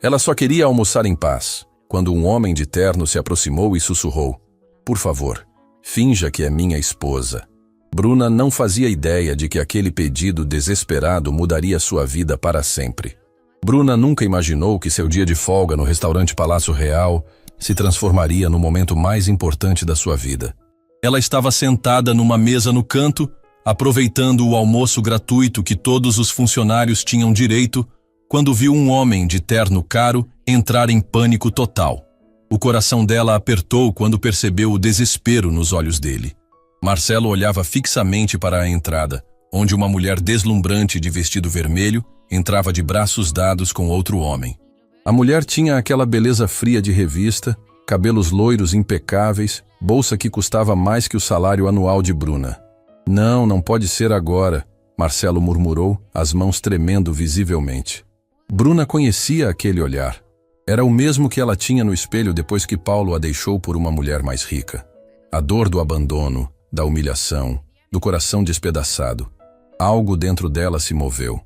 Ela só queria almoçar em paz, quando um homem de terno se aproximou e sussurrou: "Por favor, finja que é minha esposa." Bruna não fazia ideia de que aquele pedido desesperado mudaria sua vida para sempre. Bruna nunca imaginou que seu dia de folga no restaurante Palácio Real se transformaria no momento mais importante da sua vida. Ela estava sentada numa mesa no canto, aproveitando o almoço gratuito que todos os funcionários tinham direito, quando viu um homem de terno caro entrar em pânico total. O coração dela apertou quando percebeu o desespero nos olhos dele. Marcelo olhava fixamente para a entrada, onde uma mulher deslumbrante de vestido vermelho entrava de braços dados com outro homem. A mulher tinha aquela beleza fria de revista, cabelos loiros impecáveis, bolsa que custava mais que o salário anual de Bruna. Não pode ser agora, Marcelo murmurou, as mãos tremendo visivelmente. Bruna conhecia aquele olhar. Era o mesmo que ela tinha no espelho depois que Paulo a deixou por uma mulher mais rica. A dor do abandono, da humilhação, do coração despedaçado. Algo dentro dela se moveu.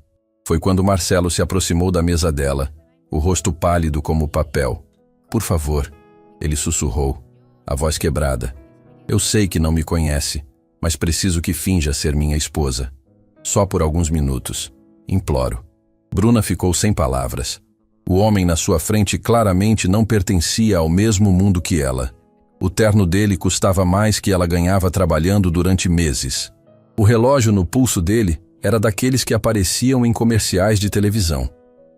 Foi quando Marcelo se aproximou da mesa dela, o rosto pálido como papel. "Por favor," ele sussurrou, a voz quebrada. "Eu sei que não me conhece, mas preciso que finja ser minha esposa. Só por alguns minutos. Imploro." Bruna ficou sem palavras. O homem na sua frente claramente não pertencia ao mesmo mundo que ela. O terno dele custava mais que ela ganhava trabalhando durante meses. O relógio no pulso dele era daqueles que apareciam em comerciais de televisão.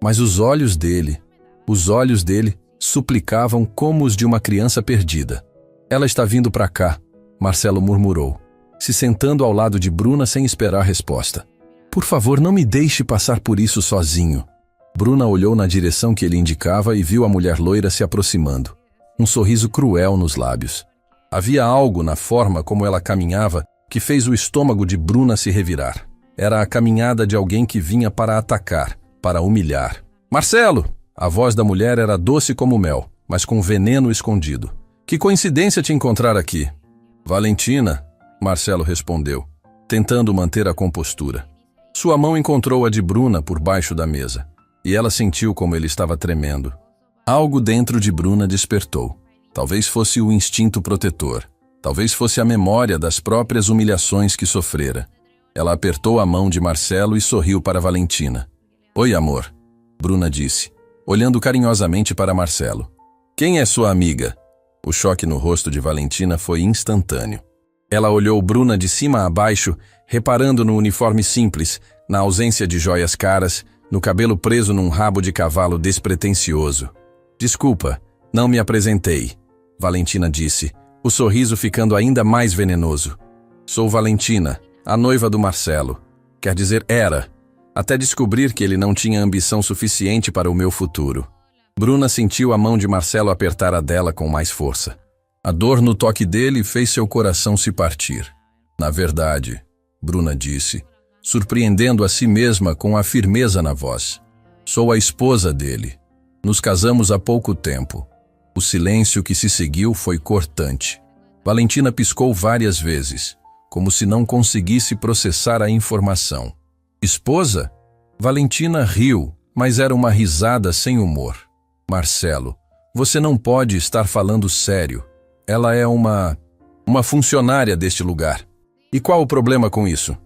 Mas os olhos dele suplicavam como os de uma criança perdida. "Ela está vindo para cá," Marcelo murmurou, se sentando ao lado de Bruna sem esperar resposta. "Por favor, não me deixe passar por isso sozinho." Bruna olhou na direção que ele indicava e viu a mulher loira se aproximando. Um sorriso cruel nos lábios. Havia algo na forma como ela caminhava que fez o estômago de Bruna se revirar. Era a caminhada de alguém que vinha para atacar, para humilhar. "Marcelo!" A voz da mulher era doce como mel, mas com veneno escondido. "Que coincidência te encontrar aqui." "Valentina," Marcelo respondeu, tentando manter a compostura. Sua mão encontrou a de Bruna por baixo da mesa, e ela sentiu como ele estava tremendo. Algo dentro de Bruna despertou. Talvez fosse o instinto protetor. Talvez fosse a memória das próprias humilhações que sofrera. Ela apertou a mão de Marcelo e sorriu para Valentina. "Oi, amor," Bruna disse, olhando carinhosamente para Marcelo. "Quem é sua amiga?" O choque no rosto de Valentina foi instantâneo. Ela olhou Bruna de cima a baixo, reparando no uniforme simples, na ausência de joias caras, no cabelo preso num rabo de cavalo despretensioso. "Desculpa, não me apresentei," Valentina disse, o sorriso ficando ainda mais venenoso. "Sou Valentina, a noiva do Marcelo. Quer dizer, era, até descobrir que ele não tinha ambição suficiente para o meu futuro." Bruna sentiu a mão de Marcelo apertar a dela com mais força. A dor no toque dele fez seu coração se partir. "Na verdade," Bruna disse, surpreendendo a si mesma com a firmeza na voz, "sou a esposa dele. Nos casamos há pouco tempo." O silêncio que se seguiu foi cortante. Valentina piscou várias vezes, como se não conseguisse processar a informação. "Esposa?" Valentina riu, mas era uma risada sem humor. "Marcelo, você não pode estar falando sério. Ela é uma funcionária deste lugar. E qual o problema com isso?"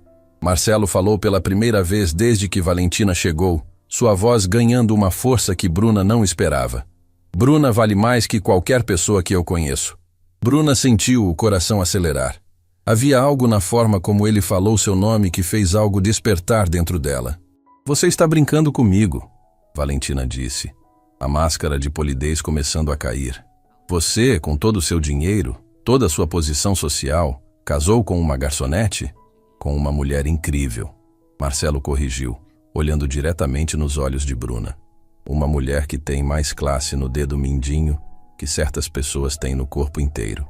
Marcelo falou pela primeira vez desde que Valentina chegou, sua voz ganhando uma força que Bruna não esperava. "Bruna vale mais que qualquer pessoa que eu conheço." Bruna sentiu o coração acelerar. Havia algo na forma como ele falou seu nome que fez algo despertar dentro dela. "Você está brincando comigo," Valentina disse, a máscara de polidez começando a cair. "Você, com todo o seu dinheiro, toda a sua posição social, casou com uma garçonete? Com uma mulher incrível." Marcelo corrigiu, olhando diretamente nos olhos de Bruna. "Uma mulher que tem mais classe no dedo mindinho que certas pessoas têm no corpo inteiro."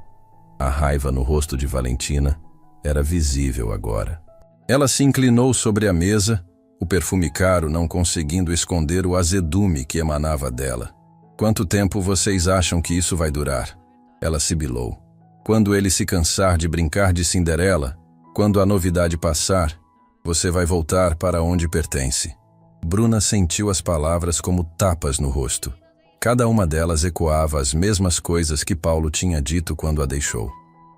A raiva no rosto de Valentina era visível agora. Ela se inclinou sobre a mesa, o perfume caro não conseguindo esconder o azedume que emanava dela. "Quanto tempo vocês acham que isso vai durar?" Ela sibilou. "Quando ele se cansar de brincar de Cinderela, quando a novidade passar, você vai voltar para onde pertence." Bruna sentiu as palavras como tapas no rosto. Cada uma delas ecoava as mesmas coisas que Paulo tinha dito quando a deixou.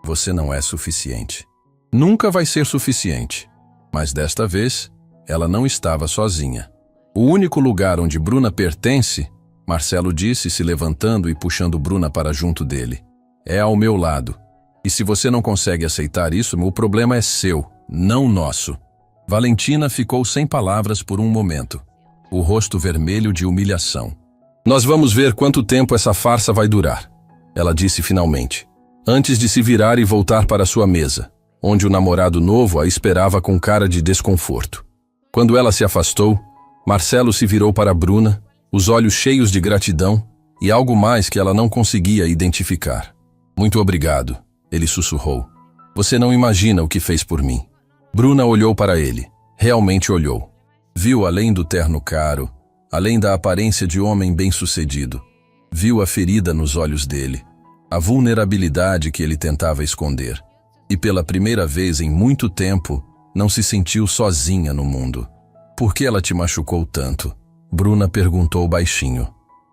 Você não é suficiente. Nunca vai ser suficiente. Mas desta vez, ela não estava sozinha. O único lugar onde Bruna pertence, Marcelo disse, se levantando e puxando Bruna para junto dele, é ao meu lado. E se você não consegue aceitar isso, o problema é seu, não nosso. Valentina ficou sem palavras por um momento, o rosto vermelho de humilhação. Nós vamos ver quanto tempo essa farsa vai durar, ela disse finalmente, antes de se virar e voltar para sua mesa, onde o namorado novo a esperava com cara de desconforto. Quando ela se afastou, Marcelo se virou para Bruna, os olhos cheios de gratidão e algo mais que ela não conseguia identificar. Muito obrigado, ele sussurrou. Você não imagina o que fez por mim. Bruna olhou para ele, realmente olhou. Viu além do terno caro, além da aparência de homem bem-sucedido. Viu a ferida nos olhos dele, a vulnerabilidade que ele tentava esconder. E pela primeira vez em muito tempo, não se sentiu sozinha no mundo. Por que ela te machucou tanto? Bruna perguntou baixinho.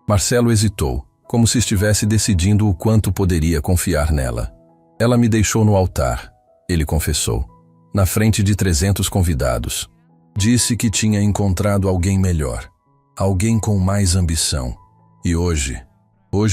Marcelo hesitou, como se estivesse decidindo o quanto poderia confiar nela. Ela me deixou no altar, ele confessou, na frente de 300 convidados. Disse que tinha encontrado alguém melhor, alguém com mais ambição. E hoje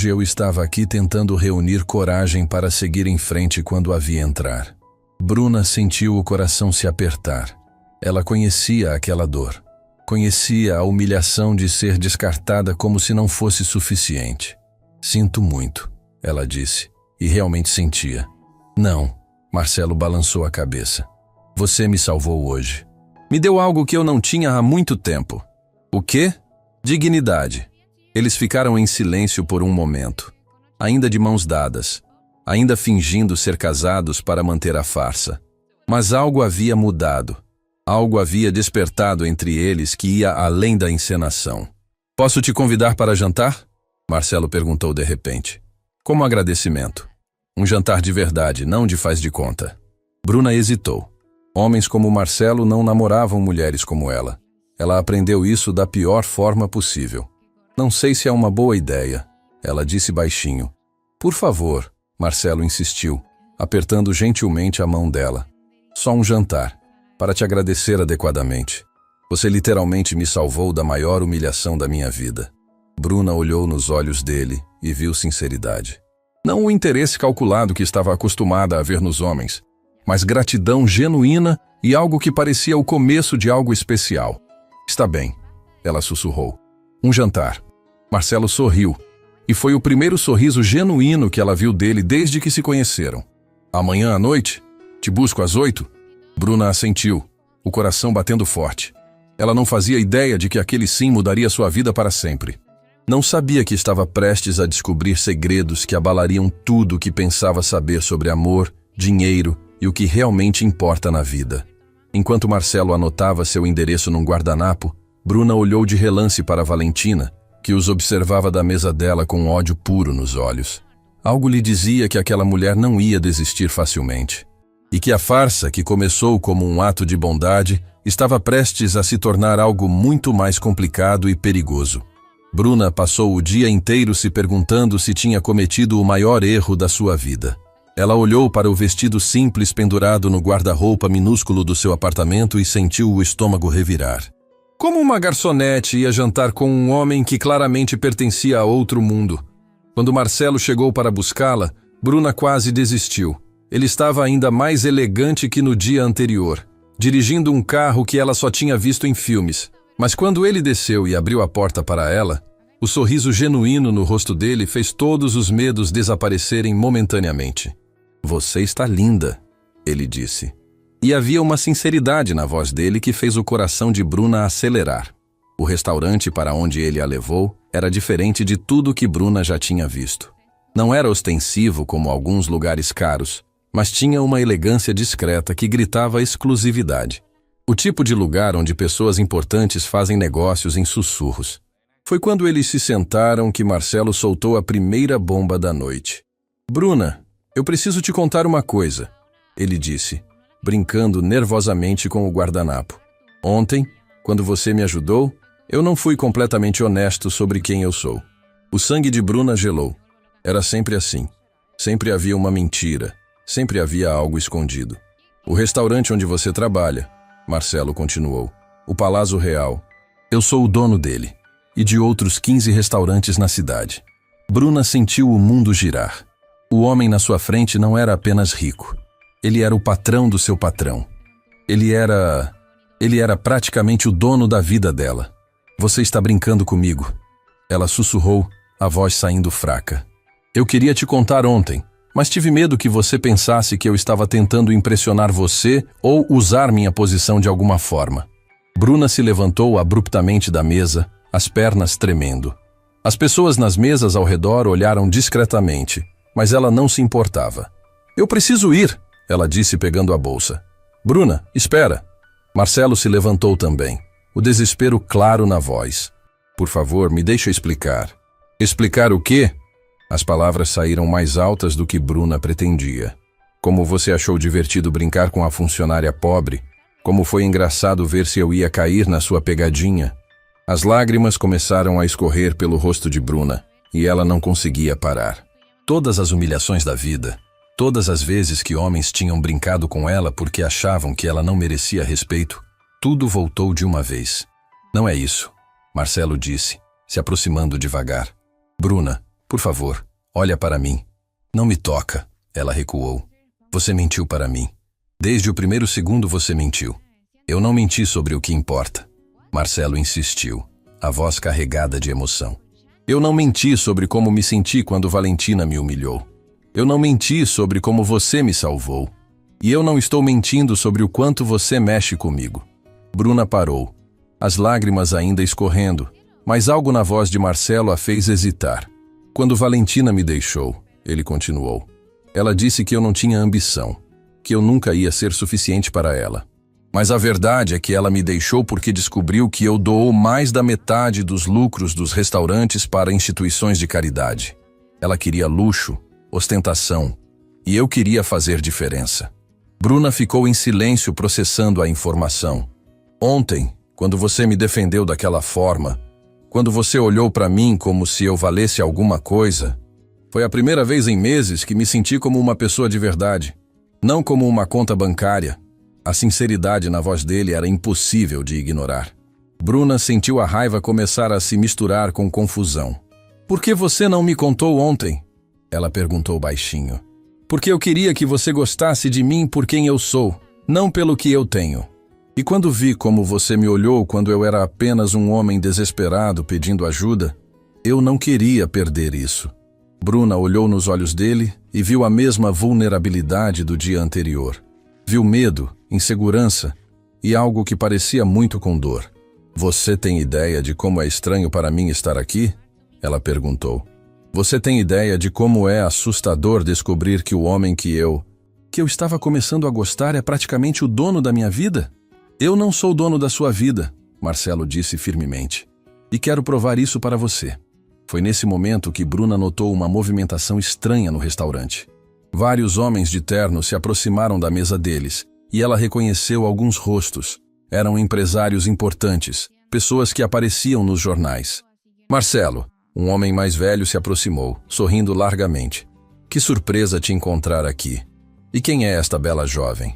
eu estava aqui tentando reunir coragem para seguir em frente quando a vi entrar. Bruna sentiu o coração se apertar. Ela conhecia aquela dor. Conhecia a humilhação de ser descartada como se não fosse suficiente. Sinto muito, ela disse, e realmente sentia. Não, Marcelo balançou a cabeça. Você me salvou hoje. Me deu algo que eu não tinha há muito tempo. O quê? Dignidade. Eles ficaram em silêncio por um momento, ainda de mãos dadas, ainda fingindo ser casados para manter a farsa. Mas algo havia mudado. Algo havia despertado entre eles que ia além da encenação. Posso te convidar para jantar? Marcelo perguntou de repente. Como agradecimento. Um jantar de verdade, não de faz de conta. Bruna hesitou. Homens como Marcelo não namoravam mulheres como ela. Ela aprendeu isso da pior forma possível. Não sei se é uma boa ideia, ela disse baixinho. Por favor, Marcelo insistiu, apertando gentilmente a mão dela. Só um jantar, para te agradecer adequadamente. Você literalmente me salvou da maior humilhação da minha vida. Bruna olhou nos olhos dele e viu sinceridade. Não o interesse calculado que estava acostumada a ver nos homens, mas gratidão genuína e algo que parecia o começo de algo especial. Está bem, ela sussurrou. Um jantar. Marcelo sorriu, e foi o primeiro sorriso genuíno que ela viu dele desde que se conheceram. Amanhã à noite? Te busco às 8? Bruna assentiu, o coração batendo forte. Ela não fazia ideia de que aquele sim mudaria sua vida para sempre. Não sabia que estava prestes a descobrir segredos que abalariam tudo o que pensava saber sobre amor, dinheiro e o que realmente importa na vida. Enquanto Marcelo anotava seu endereço num guardanapo, Bruna olhou de relance para Valentina, que os observava da mesa dela com ódio puro nos olhos. Algo lhe dizia que aquela mulher não ia desistir facilmente. E que a farsa, que começou como um ato de bondade, estava prestes a se tornar algo muito mais complicado e perigoso. Bruna passou o dia inteiro se perguntando se tinha cometido o maior erro da sua vida. Ela olhou para o vestido simples pendurado no guarda-roupa minúsculo do seu apartamento e sentiu o estômago revirar. Como uma garçonete ia jantar com um homem que claramente pertencia a outro mundo? Quando Marcelo chegou para buscá-la, Bruna quase desistiu. Ele estava ainda mais elegante que no dia anterior, dirigindo um carro que ela só tinha visto em filmes. Mas quando ele desceu e abriu a porta para ela, o sorriso genuíno no rosto dele fez todos os medos desaparecerem momentaneamente. Você está linda, ele disse. E havia uma sinceridade na voz dele que fez o coração de Bruna acelerar. O restaurante para onde ele a levou era diferente de tudo que Bruna já tinha visto. Não era ostensivo como alguns lugares caros, mas tinha uma elegância discreta que gritava exclusividade. O tipo de lugar onde pessoas importantes fazem negócios em sussurros. Foi quando eles se sentaram que Marcelo soltou a primeira bomba da noite. Bruna, eu preciso te contar uma coisa, ele disse, brincando nervosamente com o guardanapo. Ontem, quando você me ajudou, Eu não fui completamente honesto sobre quem eu sou. O sangue de Bruna gelou. Era sempre assim. Sempre havia uma mentira. Sempre havia algo escondido. O restaurante onde você trabalha, Marcelo continuou. O Palazzo Real. Eu sou o dono dele. E de outros 15 restaurantes na cidade. Bruna sentiu o mundo girar. O homem na sua frente não era apenas rico. Ele era o patrão do seu patrão. Ele era praticamente o dono da vida dela. Você está brincando comigo. Ela sussurrou, a voz saindo fraca. Eu queria te contar ontem, mas tive medo que você pensasse que eu estava tentando impressionar você ou usar minha posição de alguma forma. Bruna se levantou abruptamente da mesa, as pernas tremendo. As pessoas nas mesas ao redor olharam discretamente, mas ela não se importava. Eu preciso ir, ela disse pegando a bolsa. Bruna, espera. Marcelo se levantou também, o desespero claro na voz. Por favor, me deixa explicar. Explicar o quê? As palavras saíram mais altas do que Bruna pretendia. Como você achou divertido brincar com a funcionária pobre? Como foi engraçado ver se eu ia cair na sua pegadinha? As lágrimas começaram a escorrer pelo rosto de Bruna, e ela não conseguia parar. Todas as humilhações da vida, todas as vezes que homens tinham brincado com ela porque achavam que ela não merecia respeito, tudo voltou de uma vez. Não é isso, Marcelo disse, se aproximando devagar. Bruna, por favor, olha para mim. Não me toca, ela recuou. Você mentiu para mim. Desde o primeiro segundo você mentiu. Eu não menti sobre o que importa. Marcelo insistiu, a voz carregada de emoção. Eu não menti sobre como me senti quando Valentina me humilhou. Eu não menti sobre como você me salvou. E eu não estou mentindo sobre o quanto você mexe comigo. Bruna parou, as lágrimas ainda escorrendo, mas algo na voz de Marcelo a fez hesitar. Quando Valentina me deixou, ele continuou. Ela disse que eu não tinha ambição, que eu nunca ia ser suficiente para ela. Mas a verdade é que ela me deixou porque descobriu que eu dou mais da metade dos lucros dos restaurantes para instituições de caridade. Ela queria luxo, ostentação, e eu queria fazer diferença. Bruna ficou em silêncio processando a informação. Ontem, quando você me defendeu daquela forma, quando você olhou para mim como se eu valesse alguma coisa, foi a primeira vez em meses que me senti como uma pessoa de verdade, não como uma conta bancária. A sinceridade na voz dele era impossível de ignorar. Bruna sentiu a raiva começar a se misturar com confusão. Por que você não me contou ontem? Ela perguntou baixinho. Porque eu queria que você gostasse de mim por quem eu sou, não pelo que eu tenho. E quando vi como você me olhou quando eu era apenas um homem desesperado pedindo ajuda, eu não queria perder isso. Bruna olhou nos olhos dele e viu a mesma vulnerabilidade do dia anterior. Viu medo, insegurança e algo que parecia muito com dor. Você tem ideia de como é estranho para mim estar aqui? Ela perguntou. Você tem ideia de como é assustador descobrir que o homem que eu estava começando a gostar é praticamente o dono da minha vida? Eu não sou dono da sua vida, Marcelo disse firmemente. E quero provar isso para você. Foi nesse momento que Bruna notou uma movimentação estranha no restaurante. Vários homens de terno se aproximaram da mesa deles, e ela reconheceu alguns rostos. Eram empresários importantes, pessoas que apareciam nos jornais. Marcelo, um homem mais velho, se aproximou, sorrindo largamente. Que surpresa te encontrar aqui. E quem é esta bela jovem?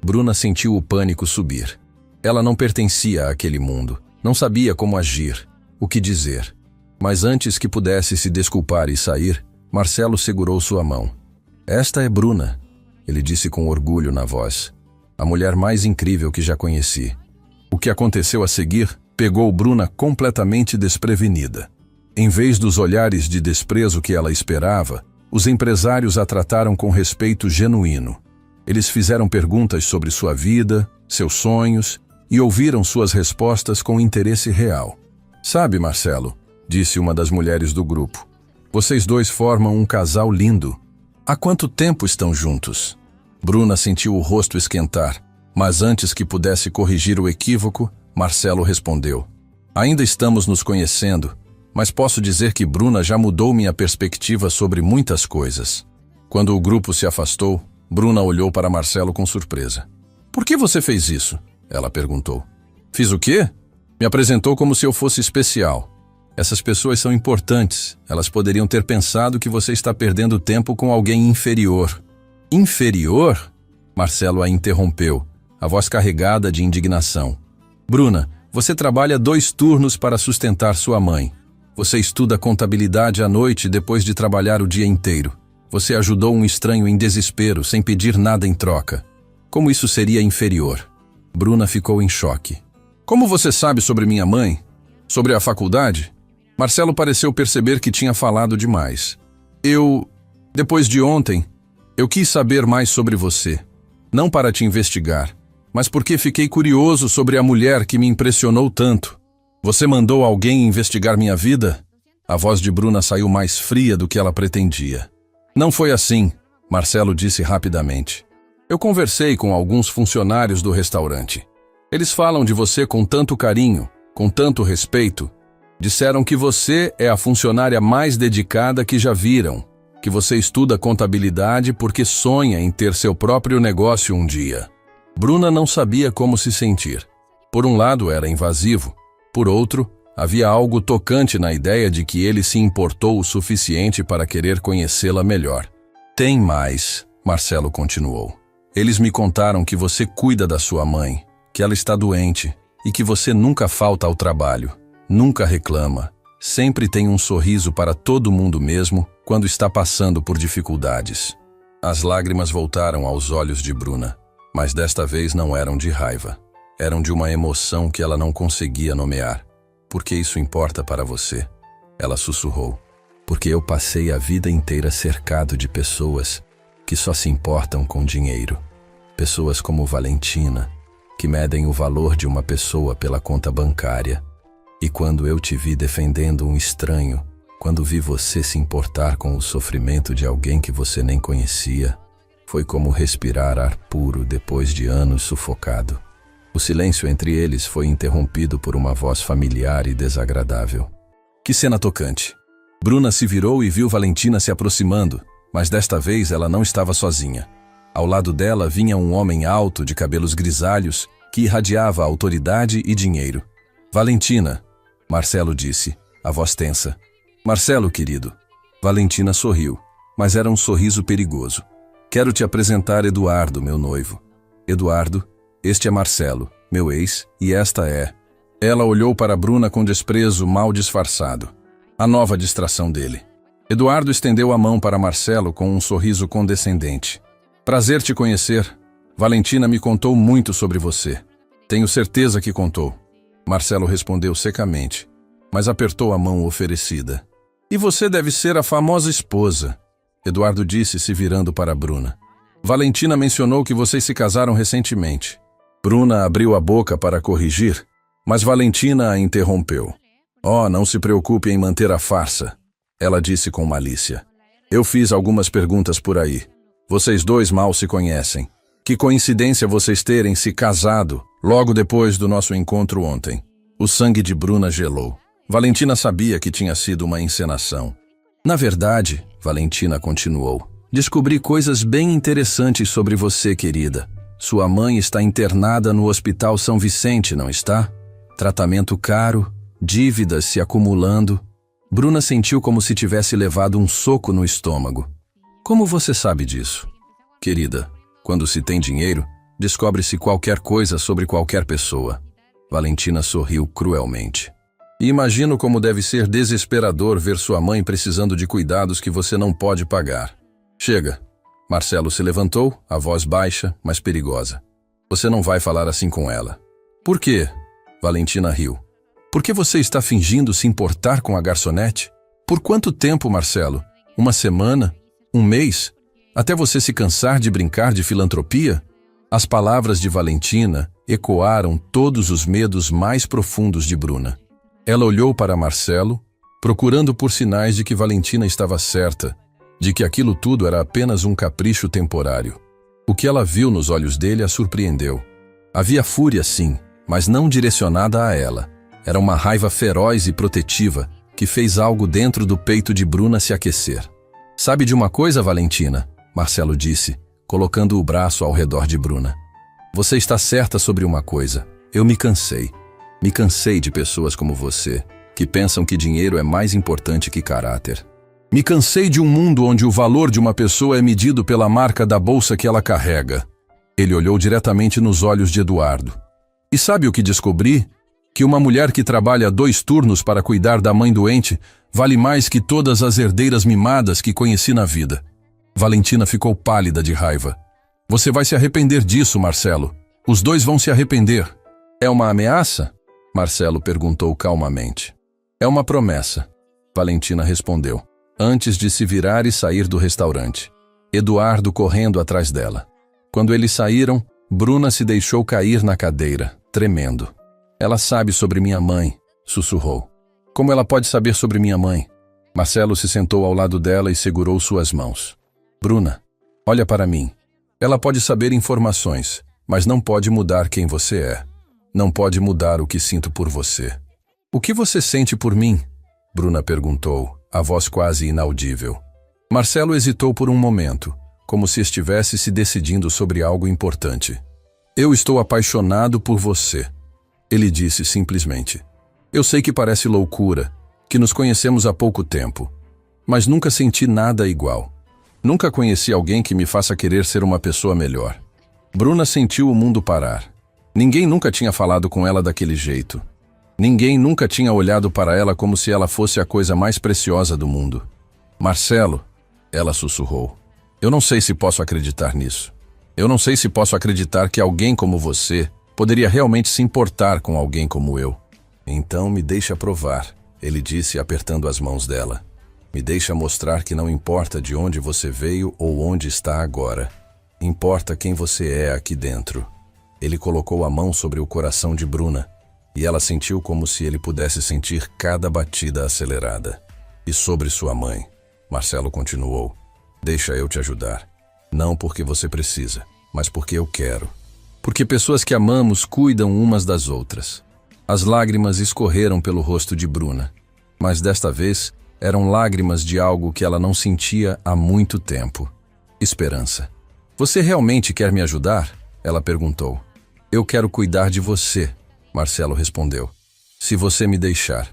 Bruna sentiu o pânico subir. Ela não pertencia àquele mundo, não sabia como agir, o que dizer. Mas antes que pudesse se desculpar e sair, Marcelo segurou sua mão. Esta é Bruna, ele disse com orgulho na voz. A mulher mais incrível que já conheci. O que aconteceu a seguir pegou Bruna completamente desprevenida. Em vez dos olhares de desprezo que ela esperava, os empresários a trataram com respeito genuíno. Eles fizeram perguntas sobre sua vida, seus sonhos, e ouviram suas respostas com interesse real. Sabe, Marcelo, disse uma das mulheres do grupo, vocês dois formam um casal lindo. Há quanto tempo estão juntos? Bruna sentiu o rosto esquentar, mas antes que pudesse corrigir o equívoco, Marcelo respondeu. Ainda estamos nos conhecendo, mas posso dizer que Bruna já mudou minha perspectiva sobre muitas coisas. Quando o grupo se afastou, Bruna olhou para Marcelo com surpresa. Por que você fez isso? Ela perguntou. Fiz o quê? Me apresentou como se eu fosse especial. Essas pessoas são importantes. Elas poderiam ter pensado que você está perdendo tempo com alguém inferior. Inferior? Marcelo a interrompeu, a voz carregada de indignação. Bruna, você trabalha 2 turnos para sustentar sua mãe. Você estuda contabilidade à noite depois de trabalhar o dia inteiro. Você ajudou um estranho em desespero, sem pedir nada em troca. Como isso seria inferior? Bruna ficou em choque. Como você sabe sobre minha mãe? Sobre a faculdade? Marcelo pareceu perceber que tinha falado demais. Depois de ontem, eu quis saber mais sobre você. Não para te investigar, mas porque fiquei curioso sobre a mulher que me impressionou tanto. Você mandou alguém investigar minha vida? A voz de Bruna saiu mais fria do que ela pretendia. Não foi assim, Marcelo disse rapidamente. Eu conversei com alguns funcionários do restaurante. Eles falam de você com tanto carinho, com tanto respeito. Disseram que você é a funcionária mais dedicada que já viram, que você estuda contabilidade porque sonha em ter seu próprio negócio um dia. Bruna não sabia como se sentir. Por um lado era invasivo, por outro, havia algo tocante na ideia de que ele se importou o suficiente para querer conhecê-la melhor. Tem mais, Marcelo continuou. Eles me contaram que você cuida da sua mãe, que ela está doente e que você nunca falta ao trabalho, nunca reclama, sempre tem um sorriso para todo mundo mesmo quando está passando por dificuldades. As lágrimas voltaram aos olhos de Bruna, mas desta vez não eram de raiva. Eram de uma emoção que ela não conseguia nomear. Por que isso importa para você? Ela sussurrou. Porque eu passei a vida inteira cercado de pessoas que só se importam com dinheiro. Pessoas como Valentina, que medem o valor de uma pessoa pela conta bancária. E quando eu te vi defendendo um estranho, quando vi você se importar com o sofrimento de alguém que você nem conhecia, foi como respirar ar puro depois de anos sufocado. O silêncio entre eles foi interrompido por uma voz familiar e desagradável. Que cena tocante! Bruna se virou e viu Valentina se aproximando, mas desta vez ela não estava sozinha. Ao lado dela vinha um homem alto de cabelos grisalhos que irradiava autoridade e dinheiro. Valentina, Marcelo disse, a voz tensa. Marcelo, querido. Valentina sorriu, mas era um sorriso perigoso. Quero te apresentar Eduardo, meu noivo. Eduardo, este é Marcelo, meu ex, e esta é... Ela olhou para Bruna com desprezo mal disfarçado. A nova distração dele. Eduardo estendeu a mão para Marcelo com um sorriso condescendente. Prazer te conhecer. Valentina me contou muito sobre você. Tenho certeza que contou. Marcelo respondeu secamente, mas apertou a mão oferecida. E você deve ser a famosa esposa, Eduardo disse se virando para Bruna. Valentina mencionou que vocês se casaram recentemente. Bruna abriu a boca para corrigir, mas Valentina a interrompeu. Oh, não se preocupe em manter a farsa, ela disse com malícia. Eu fiz algumas perguntas por aí. Vocês dois mal se conhecem. Que coincidência vocês terem se casado logo depois do nosso encontro ontem. O sangue de Bruna gelou. Valentina sabia que tinha sido uma encenação. Na verdade, Valentina continuou, descobri coisas bem interessantes sobre você, querida. Sua mãe está internada no Hospital São Vicente, não está? Tratamento caro, dívidas se acumulando. Bruna sentiu como se tivesse levado um soco no estômago. Como você sabe disso? Querida, quando se tem dinheiro, descobre-se qualquer coisa sobre qualquer pessoa. Valentina sorriu cruelmente. E imagino como deve ser desesperador ver sua mãe precisando de cuidados que você não pode pagar. Chega. Marcelo se levantou, a voz baixa, mas perigosa. Você não vai falar assim com ela. Por quê? Valentina riu. Por que você está fingindo se importar com a garçonete? Por quanto tempo, Marcelo? Uma semana? Um mês? Até você se cansar de brincar de filantropia? As palavras de Valentina ecoaram todos os medos mais profundos de Bruna. Ela olhou para Marcelo, procurando por sinais de que Valentina estava certa, de que aquilo tudo era apenas um capricho temporário. O que ela viu nos olhos dele a surpreendeu. Havia fúria, sim, mas não direcionada a ela. Era uma raiva feroz e protetiva que fez algo dentro do peito de Bruna se aquecer. Sabe de uma coisa, Valentina? Marcelo disse, colocando o braço ao redor de Bruna. Você está certa sobre uma coisa. Eu me cansei. Me cansei de pessoas como você, que pensam que dinheiro é mais importante que caráter. Me cansei de um mundo onde o valor de uma pessoa é medido pela marca da bolsa que ela carrega. Ele olhou diretamente nos olhos de Eduardo. E sabe o que descobri? Que uma mulher que trabalha 2 turnos para cuidar da mãe doente vale mais que todas as herdeiras mimadas que conheci na vida. Valentina ficou pálida de raiva. Você vai se arrepender disso, Marcelo. Os 2 vão se arrepender. É uma ameaça? Marcelo perguntou calmamente. É uma promessa, Valentina respondeu, antes de se virar e sair do restaurante. Eduardo correndo atrás dela. Quando eles saíram, Bruna se deixou cair na cadeira, tremendo. Ela sabe sobre minha mãe, sussurrou. Como ela pode saber sobre minha mãe? Marcelo se sentou ao lado dela e segurou suas mãos. Bruna, olha para mim. Ela pode saber informações, mas não pode mudar quem você é. Não pode mudar o que sinto por você. O que você sente por mim? Bruna perguntou, a voz quase inaudível. Marcelo hesitou por um momento, como se estivesse se decidindo sobre algo importante. Eu estou apaixonado por você. Ele disse simplesmente. Eu sei que parece loucura, que nos conhecemos há pouco tempo, mas nunca senti nada igual. Nunca conheci alguém que me faça querer ser uma pessoa melhor. Bruna sentiu o mundo parar. Ninguém nunca tinha falado com ela daquele jeito. Ninguém nunca tinha olhado para ela como se ela fosse a coisa mais preciosa do mundo. Marcelo, ela sussurrou. Eu não sei se posso acreditar nisso. Eu não sei se posso acreditar que alguém como você poderia realmente se importar com alguém como eu. Então me deixa provar, ele disse apertando as mãos dela. Me deixa mostrar que não importa de onde você veio ou onde está agora. Importa quem você é aqui dentro. Ele colocou a mão sobre o coração de Bruna, e ela sentiu como se ele pudesse sentir cada batida acelerada. E sobre sua mãe, Marcelo continuou. Deixa eu te ajudar. Não porque você precisa, mas porque eu quero. Porque pessoas que amamos cuidam umas das outras. As lágrimas escorreram pelo rosto de Bruna, mas desta vez eram lágrimas de algo que ela não sentia há muito tempo. Esperança. Você realmente quer me ajudar? Ela perguntou. Eu quero cuidar de você, Marcelo respondeu. Se você me deixar.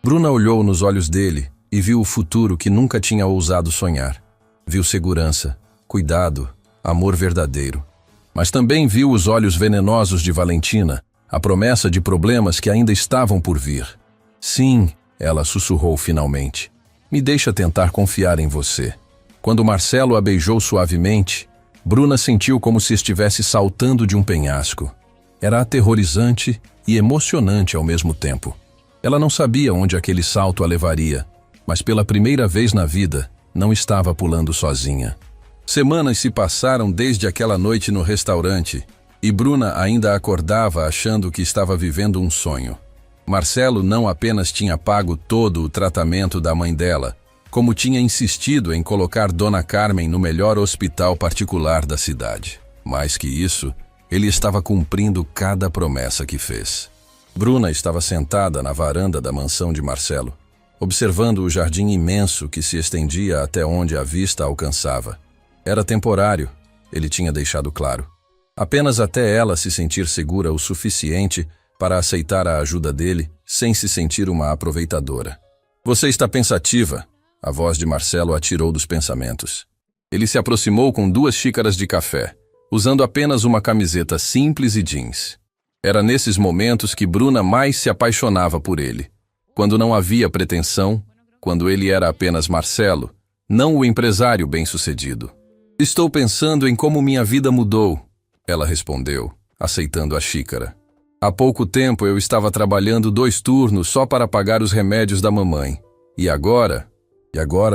Bruna olhou nos olhos dele e viu o futuro que nunca tinha ousado sonhar. Viu segurança, cuidado, amor verdadeiro. Mas também viu os olhos venenosos de Valentina, a promessa de problemas que ainda estavam por vir. Sim, ela sussurrou finalmente. Me deixa tentar confiar em você. Quando Marcelo a beijou suavemente, Bruna sentiu como se estivesse saltando de um penhasco. Era aterrorizante e emocionante ao mesmo tempo. Ela não sabia onde aquele salto a levaria, mas pela primeira vez na vida, não estava pulando sozinha. Semanas se passaram desde aquela noite no restaurante, e Bruna ainda acordava achando que estava vivendo um sonho. Marcelo não apenas tinha pago todo o tratamento da mãe dela, como tinha insistido em colocar Dona Carmen no melhor hospital particular da cidade. Mais que isso, ele estava cumprindo cada promessa que fez. Bruna estava sentada na varanda da mansão de Marcelo, observando o jardim imenso que se estendia até onde a vista alcançava. Era temporário, ele tinha deixado claro. Apenas até ela se sentir segura o suficiente para aceitar a ajuda dele, sem se sentir uma aproveitadora. Você está pensativa? A voz de Marcelo a tirou dos pensamentos. Ele se aproximou com 2 xícaras de café, usando apenas uma camiseta simples e jeans. Era nesses momentos que Bruna mais se apaixonava por ele. Quando não havia pretensão, quando ele era apenas Marcelo, não o empresário bem-sucedido. Estou pensando em como minha vida mudou, ela respondeu, aceitando a xícara. Há pouco tempo eu estava trabalhando 2 turnos só para pagar os remédios da mamãe. E agora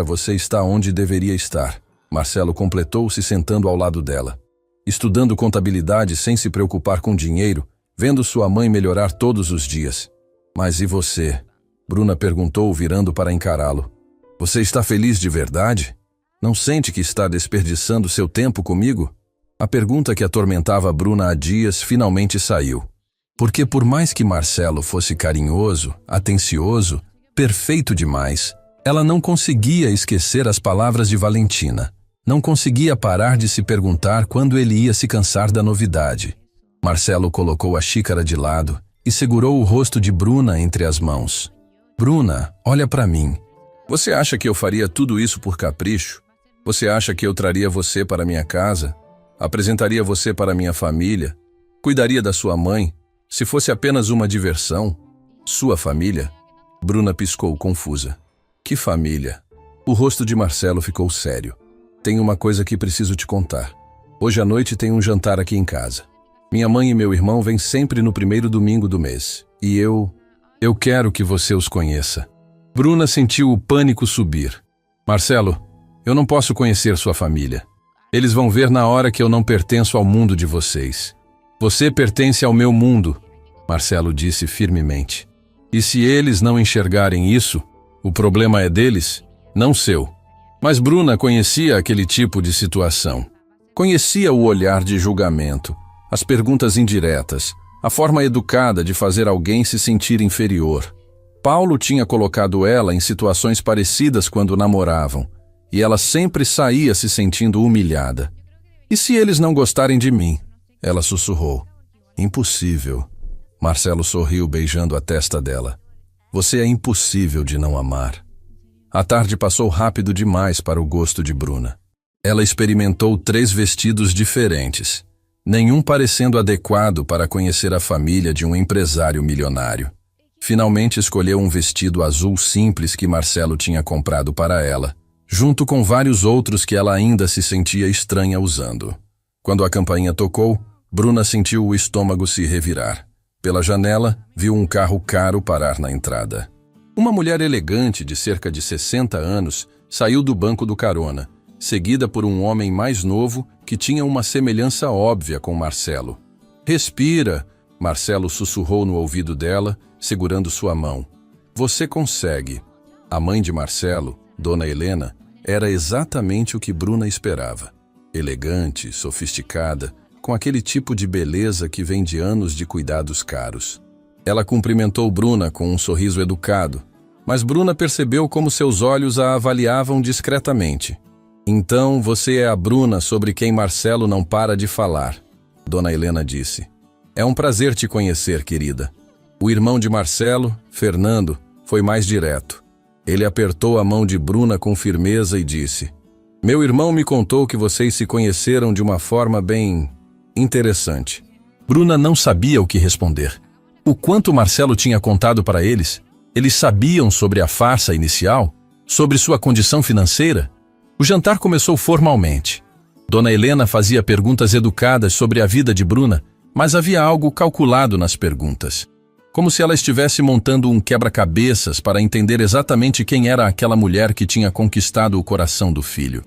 você está onde deveria estar. Marcelo completou se sentando ao lado dela. Estudando contabilidade sem se preocupar com dinheiro, vendo sua mãe melhorar todos os dias. Mas e você? Bruna perguntou virando para encará-lo. Você está feliz de verdade? Não sente que está desperdiçando seu tempo comigo? A pergunta que atormentava Bruna há dias finalmente saiu. Porque por mais que Marcelo fosse carinhoso, atencioso, perfeito demais, ela não conseguia esquecer as palavras de Valentina. Não conseguia parar de se perguntar quando ele ia se cansar da novidade. Marcelo colocou a xícara de lado e segurou o rosto de Bruna entre as mãos. Bruna, olha para mim. Você acha que eu faria tudo isso por capricho? Você acha que eu traria você para minha casa? Apresentaria você para minha família? Cuidaria da sua mãe? Se fosse apenas uma diversão? Sua família? Bruna piscou, confusa. Que família? O rosto de Marcelo ficou sério. Tenho uma coisa que preciso te contar. Hoje à noite tem um jantar aqui em casa. Minha mãe e meu irmão vêm sempre no primeiro domingo do mês. E eu quero que você os conheça. Bruna sentiu o pânico subir. Marcelo, eu não posso conhecer sua família. Eles vão ver na hora que eu não pertenço ao mundo de vocês. Você pertence ao meu mundo, Marcelo disse firmemente. E se eles não enxergarem isso, o problema é deles, não seu. Mas Bruna conhecia aquele tipo de situação. Conhecia o olhar de julgamento, as perguntas indiretas, a forma educada de fazer alguém se sentir inferior. Paulo tinha colocado ela em situações parecidas quando namoravam, e ela sempre saía se sentindo humilhada. E se eles não gostarem de mim? Ela sussurrou. Impossível. Marcelo sorriu beijando a testa dela. Você é impossível de não amar. A tarde passou rápido demais para o gosto de Bruna. Ela experimentou 3 vestidos diferentes, nenhum parecendo adequado para conhecer a família de um empresário milionário. Finalmente escolheu um vestido azul simples que Marcelo tinha comprado para ela, junto com vários outros que ela ainda se sentia estranha usando. Quando a campainha tocou, Bruna sentiu o estômago se revirar. Pela janela, viu um carro caro parar na entrada. Uma mulher elegante de cerca de 60 anos saiu do banco do carona, seguida por um homem mais novo que tinha uma semelhança óbvia com Marcelo. Respira, Marcelo sussurrou no ouvido dela, segurando sua mão. Você consegue. A mãe de Marcelo, Dona Helena, era exatamente o que Bruna esperava. Elegante, sofisticada, com aquele tipo de beleza que vem de anos de cuidados caros. Ela cumprimentou Bruna com um sorriso educado, mas Bruna percebeu como seus olhos a avaliavam discretamente. Então você é a Bruna sobre quem Marcelo não para de falar, Dona Helena disse. É um prazer te conhecer, querida. O irmão de Marcelo, Fernando, foi mais direto. Ele apertou a mão de Bruna com firmeza e disse: Meu irmão me contou que vocês se conheceram de uma forma bem interessante. Bruna não sabia o que responder. O quanto Marcelo tinha contado para eles? Eles sabiam sobre a farsa inicial? Sobre sua condição financeira? O jantar começou formalmente. Dona Helena fazia perguntas educadas sobre a vida de Bruna, mas havia algo calculado nas perguntas. Como se ela estivesse montando um quebra-cabeças para entender exatamente quem era aquela mulher que tinha conquistado o coração do filho.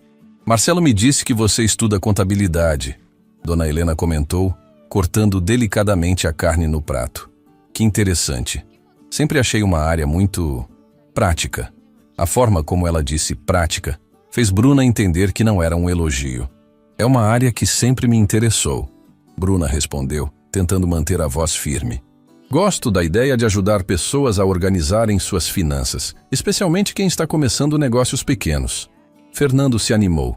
Marcelo me disse que você estuda contabilidade, Dona Helena comentou, cortando delicadamente a carne no prato. Que interessante. Sempre achei uma área muito prática. A forma como ela disse prática fez Bruna entender que não era um elogio. É uma área que sempre me interessou, Bruna respondeu, tentando manter a voz firme. Gosto da ideia de ajudar pessoas a organizarem suas finanças, especialmente quem está começando negócios pequenos. Fernando se animou.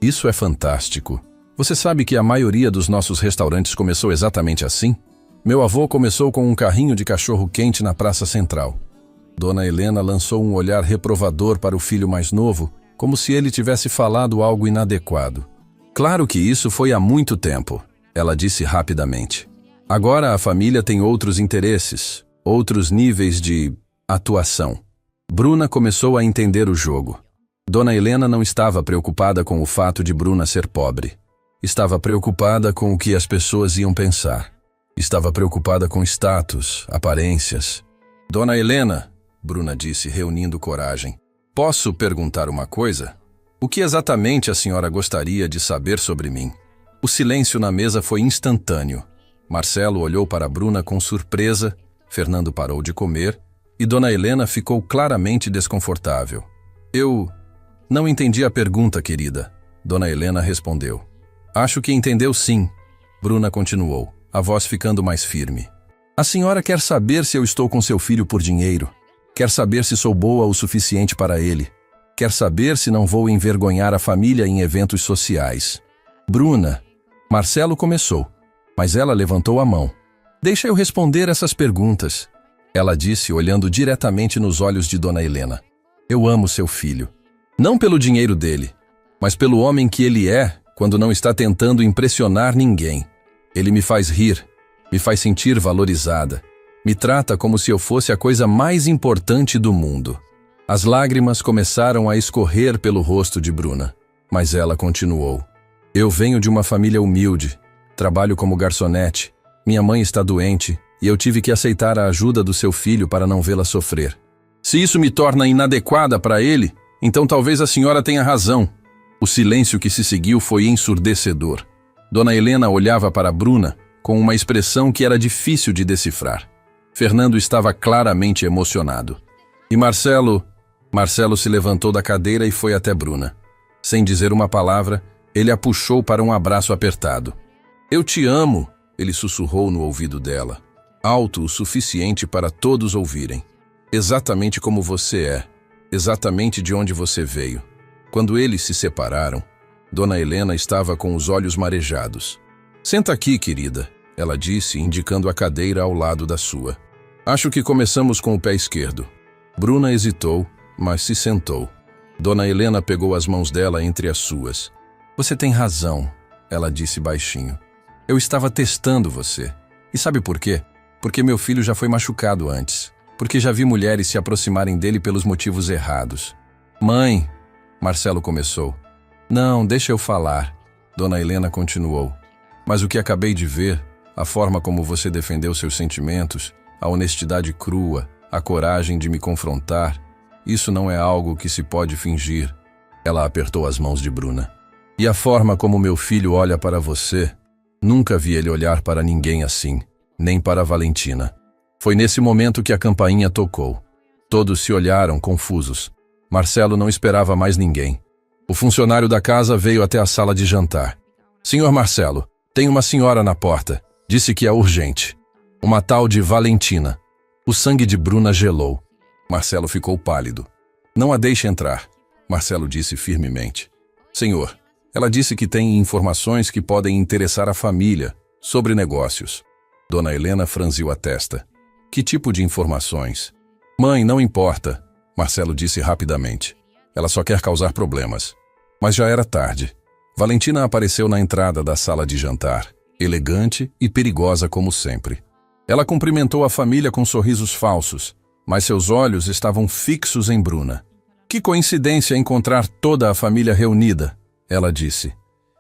Isso é fantástico. Você sabe que a maioria dos nossos restaurantes começou exatamente assim? Meu avô começou com um carrinho de cachorro-quente na Praça Central. Dona Helena lançou um olhar reprovador para o filho mais novo, como se ele tivesse falado algo inadequado. Claro que isso foi há muito tempo, ela disse rapidamente. Agora a família tem outros interesses, outros níveis de atuação. Bruna começou a entender o jogo. Dona Helena não estava preocupada com o fato de Bruna ser pobre. Estava preocupada com o que as pessoas iam pensar. Estava preocupada com status, aparências. Dona Helena, Bruna disse, reunindo coragem. Posso perguntar uma coisa? O que exatamente a senhora gostaria de saber sobre mim? O silêncio na mesa foi instantâneo. Marcelo olhou para Bruna com surpresa, Fernando parou de comer e Dona Helena ficou claramente desconfortável. Eu não entendi a pergunta, querida, Dona Helena respondeu. Acho que entendeu sim, Bruna continuou, a voz ficando mais firme. A senhora quer saber se eu estou com seu filho por dinheiro. Quer saber se sou boa o suficiente para ele. Quer saber se não vou envergonhar a família em eventos sociais. Bruna, Marcelo começou, mas ela levantou a mão. Deixa eu responder essas perguntas, ela disse, olhando diretamente nos olhos de Dona Helena. Eu amo seu filho. Não pelo dinheiro dele, mas pelo homem que ele é quando não está tentando impressionar ninguém. Ele me faz rir, me faz sentir valorizada, me trata como se eu fosse a coisa mais importante do mundo. As lágrimas começaram a escorrer pelo rosto de Bruna, mas ela continuou. Eu venho de uma família humilde, trabalho como garçonete, minha mãe está doente e eu tive que aceitar a ajuda do seu filho para não vê-la sofrer. Se isso me torna inadequada para ele, então talvez a senhora tenha razão. O silêncio que se seguiu foi ensurdecedor. Dona Helena olhava para Bruna com uma expressão que era difícil de decifrar. Fernando estava claramente emocionado. E Marcelo se levantou da cadeira e foi até Bruna. Sem dizer uma palavra, ele a puxou para um abraço apertado. Eu te amo, ele sussurrou no ouvido dela, alto o suficiente para todos ouvirem. Exatamente como você é, exatamente de onde você veio. Quando eles se separaram, Dona Helena estava com os olhos marejados. Senta aqui, querida, ela disse, indicando a cadeira ao lado da sua. Acho que começamos com o pé esquerdo. Bruna hesitou, mas se sentou. Dona Helena pegou as mãos dela entre as suas. Você tem razão, ela disse baixinho. Eu estava testando você. E sabe por quê? Porque meu filho já foi machucado antes. Porque já vi mulheres se aproximarem dele pelos motivos errados. Mãe, Marcelo começou. Não, deixa eu falar. Dona Helena continuou. Mas o que acabei de ver, a forma como você defendeu seus sentimentos, a honestidade crua, a coragem de me confrontar, isso não é algo que se pode fingir. Ela apertou as mãos de Bruna. E a forma como meu filho olha para você, nunca vi ele olhar para ninguém assim, nem para Valentina. Foi nesse momento que a campainha tocou. Todos se olharam, confusos. Marcelo não esperava mais ninguém. O funcionário da casa veio até a sala de jantar. Senhor Marcelo, tem uma senhora na porta. Disse que é urgente. Uma tal de Valentina. O sangue de Bruna gelou. Marcelo ficou pálido. Não a deixe entrar, Marcelo disse firmemente. Senhor, ela disse que tem informações que podem interessar a família sobre negócios. Dona Helena franziu a testa. Que tipo de informações? Mãe, não importa, Marcelo disse rapidamente. Ela só quer causar problemas. Mas já era tarde. Valentina apareceu na entrada da sala de jantar, elegante e perigosa como sempre. Ela cumprimentou a família com sorrisos falsos, mas seus olhos estavam fixos em Bruna. Que coincidência encontrar toda a família reunida, ela disse.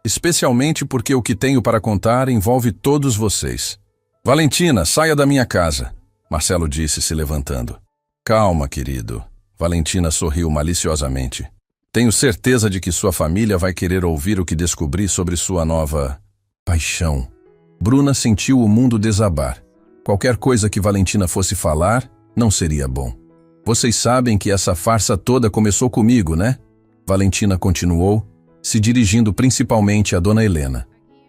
Especialmente porque o que tenho para contar envolve todos vocês. Valentina, saia da minha casa, Marcelo disse, se levantando. Calma, querido. Valentina sorriu maliciosamente. Tenho certeza de que sua família vai querer ouvir o que descobri sobre sua nova paixão. Bruna sentiu o mundo desabar. Qualquer coisa que Valentina fosse falar, não seria bom. Vocês sabem que essa farsa toda começou comigo, né? Valentina continuou, se dirigindo principalmente a Dona Helena.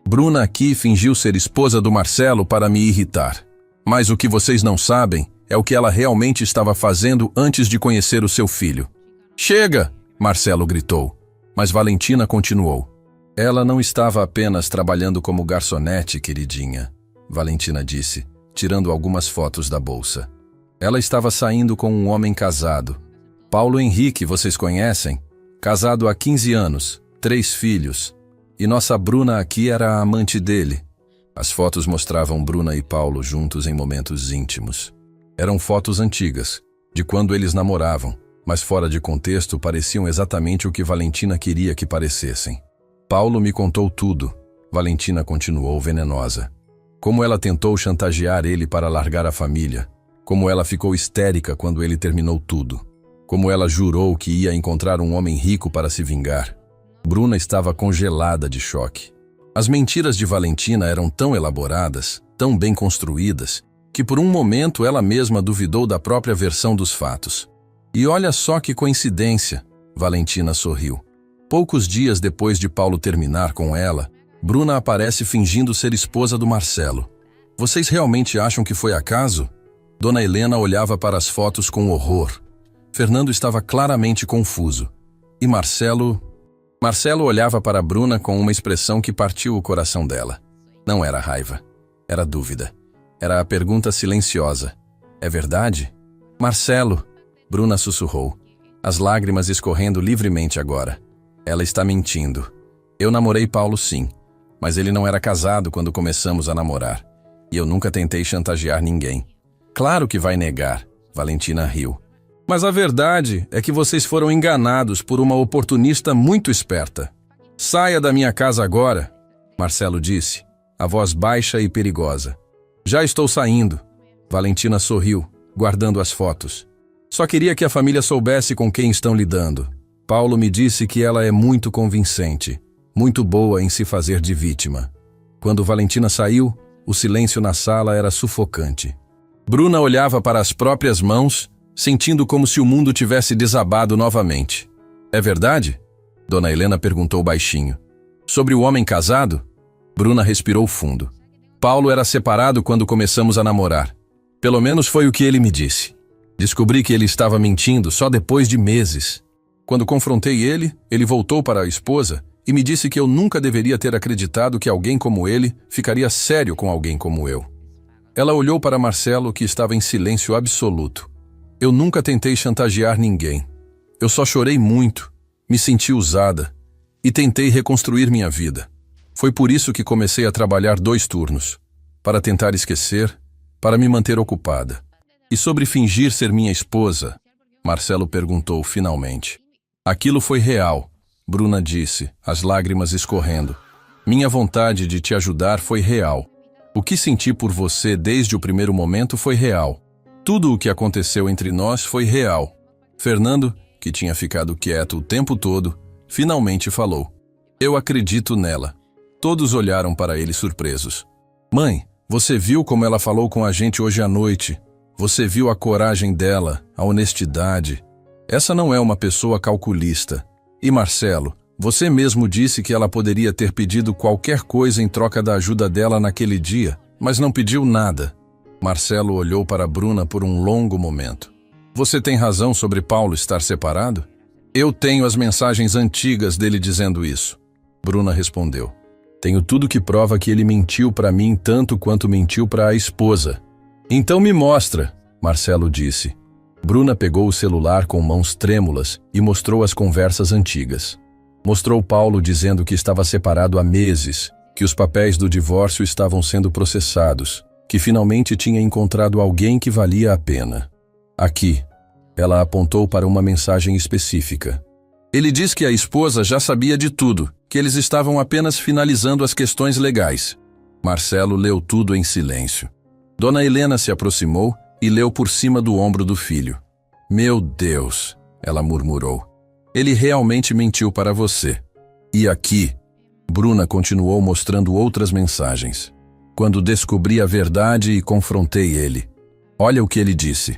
Bruna aqui fingiu ser esposa do Marcelo para me irritar. Mas o que vocês não sabem é o que ela realmente estava fazendo antes de conhecer o seu filho. Chega! Marcelo gritou. Mas Valentina continuou. Ela não estava apenas trabalhando como garçonete, queridinha, Valentina disse, tirando algumas fotos da bolsa. Ela estava saindo com um homem casado. Paulo Henrique, vocês conhecem? Casado há 15 anos, 3 filhos. E nossa Bruna aqui era a amante dele. As fotos mostravam Bruna e Paulo juntos em momentos íntimos. Eram fotos antigas, de quando eles namoravam, mas fora de contexto pareciam exatamente o que Valentina queria que parecessem. Paulo me contou tudo, Valentina continuou venenosa. Como ela tentou chantagear ele para largar a família. Como ela ficou histérica quando ele terminou tudo. Como ela jurou que ia encontrar um homem rico para se vingar. Bruna estava congelada de choque. As mentiras de Valentina eram tão elaboradas, tão bem construídas, que por um momento ela mesma duvidou da própria versão dos fatos. E olha só que coincidência, Valentina sorriu. Poucos dias depois de Paulo terminar com ela, Bruna aparece fingindo ser esposa do Marcelo. Vocês realmente acham que foi acaso? Dona Helena olhava para as fotos com horror. Fernando estava claramente confuso. E Marcelo olhava para Bruna com uma expressão que partiu o coração dela. Não era raiva, era dúvida. Era a pergunta silenciosa. É verdade? Marcelo, Bruna sussurrou, as lágrimas escorrendo livremente agora. Ela está mentindo. Eu namorei Paulo sim, mas ele não era casado quando começamos a namorar. E eu nunca tentei chantagear ninguém. Claro que vai negar, Valentina riu. Mas a verdade é que vocês foram enganados por uma oportunista muito esperta. Saia da minha casa agora, Marcelo disse, a voz baixa e perigosa. Já estou saindo. Valentina sorriu, guardando as fotos. Só queria que a família soubesse com quem estão lidando. Paulo me disse que ela é muito convincente, muito boa em se fazer de vítima. Quando Valentina saiu, o silêncio na sala era sufocante. Bruna olhava para as próprias mãos, sentindo como se o mundo tivesse desabado novamente. É verdade? Dona Helena perguntou baixinho. Sobre o homem casado? Bruna respirou fundo. Paulo era separado quando começamos a namorar. Pelo menos foi o que ele me disse. Descobri que ele estava mentindo só depois de meses. Quando confrontei ele, ele voltou para a esposa e me disse que eu nunca deveria ter acreditado que alguém como ele ficaria sério com alguém como eu. Ela olhou para Marcelo, que estava em silêncio absoluto. Eu nunca tentei chantagear ninguém. Eu só chorei muito, me senti usada e tentei reconstruir minha vida. Foi por isso que comecei a trabalhar 2 turnos, para tentar esquecer, para me manter ocupada. E sobre fingir ser minha esposa? Marcelo perguntou finalmente. Aquilo foi real, Bruna disse, as lágrimas escorrendo. Minha vontade de te ajudar foi real. O que senti por você desde o primeiro momento foi real. Tudo o que aconteceu entre nós foi real. Fernando, que tinha ficado quieto o tempo todo, finalmente falou. Eu acredito nela. Todos olharam para ele surpresos. Mãe, você viu como ela falou com a gente hoje à noite? Você viu a coragem dela, a honestidade. Essa não é uma pessoa calculista. E Marcelo, você mesmo disse que ela poderia ter pedido qualquer coisa em troca da ajuda dela naquele dia, mas não pediu nada. Marcelo olhou para Bruna por um longo momento. Você tem razão sobre Paulo estar separado? Eu tenho as mensagens antigas dele dizendo isso. Bruna respondeu. Tenho tudo que prova que ele mentiu para mim tanto quanto mentiu para a esposa. Então me mostra, Marcelo disse. Bruna pegou o celular com mãos trêmulas e mostrou as conversas antigas. Mostrou Paulo dizendo que estava separado há meses, que os papéis do divórcio estavam sendo processados, que finalmente tinha encontrado alguém que valia a pena. Aqui, ela apontou para uma mensagem específica. Ele diz que a esposa já sabia de tudo, que eles estavam apenas finalizando as questões legais. Marcelo leu tudo em silêncio. Dona Helena se aproximou e leu por cima do ombro do filho. Meu Deus, ela murmurou. Ele realmente mentiu para você. E aqui, Bruna continuou mostrando outras mensagens. Quando descobri a verdade e confrontei ele. Olha o que ele disse.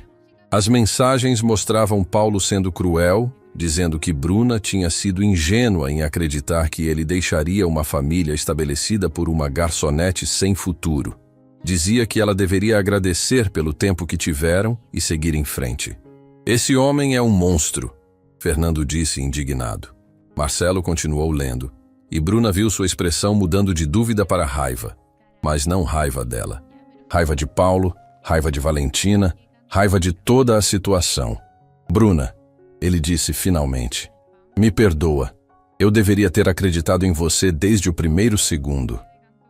As mensagens mostravam Paulo sendo cruel, dizendo que Bruna tinha sido ingênua em acreditar que ele deixaria uma família estabelecida por uma garçonete sem futuro. Dizia que ela deveria agradecer pelo tempo que tiveram e seguir em frente. Esse homem é um monstro, Fernando disse indignado. Marcelo continuou lendo, e Bruna viu sua expressão mudando de dúvida para raiva, mas não raiva dela. Raiva de Paulo, raiva de Valentina, raiva de toda a situação. Bruna, ele disse finalmente, me perdoa. Eu deveria ter acreditado em você desde o primeiro segundo.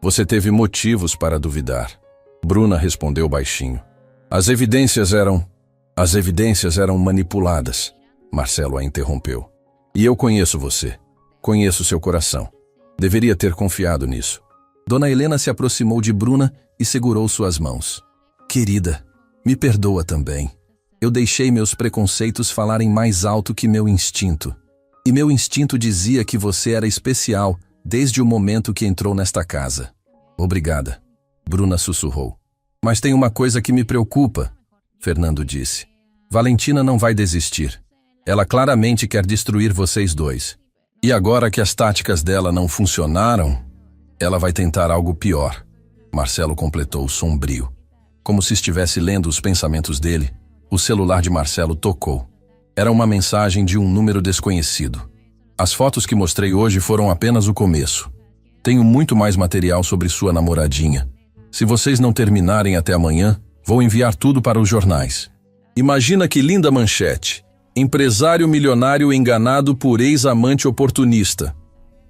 Você teve motivos para duvidar. Bruna respondeu baixinho. As evidências eram manipuladas. Marcelo a interrompeu. E eu conheço você. Conheço seu coração. Deveria ter confiado nisso. Dona Helena se aproximou de Bruna e segurou suas mãos. Querida, me perdoa também. Eu deixei meus preconceitos falarem mais alto que meu instinto. E meu instinto dizia que você era especial desde o momento que entrou nesta casa. Obrigada, Bruna sussurrou. Mas tem uma coisa que me preocupa, Fernando disse. Valentina não vai desistir. Ela claramente quer destruir vocês dois. E agora que as táticas dela não funcionaram, ela vai tentar algo pior. Marcelo completou sombrio. Como se estivesse lendo os pensamentos dele, o celular de Marcelo tocou. Era uma mensagem de um número desconhecido. As fotos que mostrei hoje foram apenas o começo. Tenho muito mais material sobre sua namoradinha. Se vocês não terminarem até amanhã, vou enviar tudo para os jornais. Imagina que linda manchete. Empresário milionário enganado por ex-amante oportunista.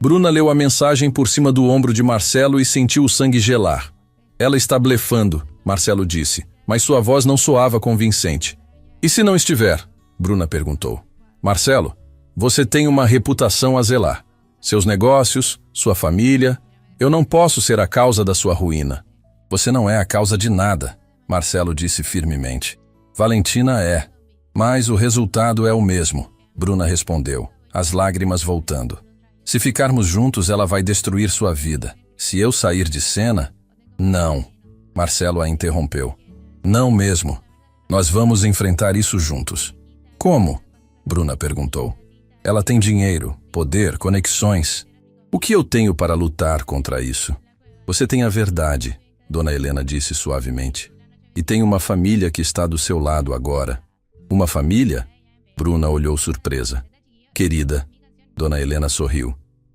Bruna leu a mensagem por cima do ombro de Marcelo e sentiu o sangue gelar. Ela está blefando, Marcelo disse, mas sua voz não soava convincente. E se não estiver? Bruna perguntou. Marcelo, você tem uma reputação a zelar. Seus negócios, sua família. Eu não posso ser a causa da sua ruína. Você não é a causa de nada, Marcelo disse firmemente. Valentina é. Mas o resultado é o mesmo, Bruna respondeu, as lágrimas voltando. Se ficarmos juntos, ela vai destruir sua vida. Se eu sair de cena... Não, Marcelo a interrompeu. Não mesmo. Nós vamos enfrentar isso juntos. Como? Bruna perguntou. Ela tem dinheiro, poder, conexões. O que eu tenho para lutar contra isso? Você tem a verdade, Dona Helena disse suavemente. E tem uma família que está do seu lado agora. Uma família? Bruna olhou surpresa. Querida, Dona Helena sorriu.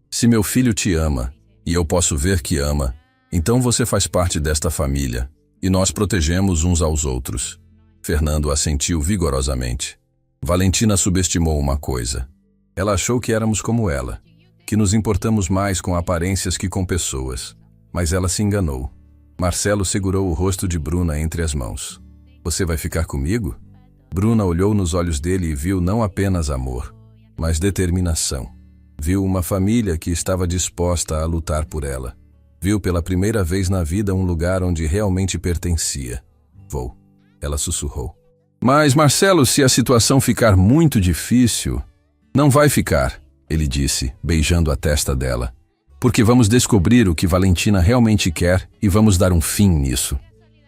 Se meu filho te ama, e eu posso ver que ama, então você faz parte desta família, e nós protegemos uns aos outros. Fernando assentiu vigorosamente. Valentina subestimou uma coisa. Ela achou que éramos como ela, que nos importamos mais com aparências que com pessoas. Mas ela se enganou. Marcelo segurou o rosto de Bruna entre as mãos. Você vai ficar comigo? Bruna olhou nos olhos dele e viu não apenas amor, mas determinação. Viu uma família que estava disposta a lutar por ela. Viu pela primeira vez na vida um lugar onde realmente pertencia. Vou, ela sussurrou. Mas, Marcelo, se a situação ficar muito difícil... Não vai ficar, ele disse, beijando a testa dela. Porque vamos descobrir o que Valentina realmente quer e vamos dar um fim nisso.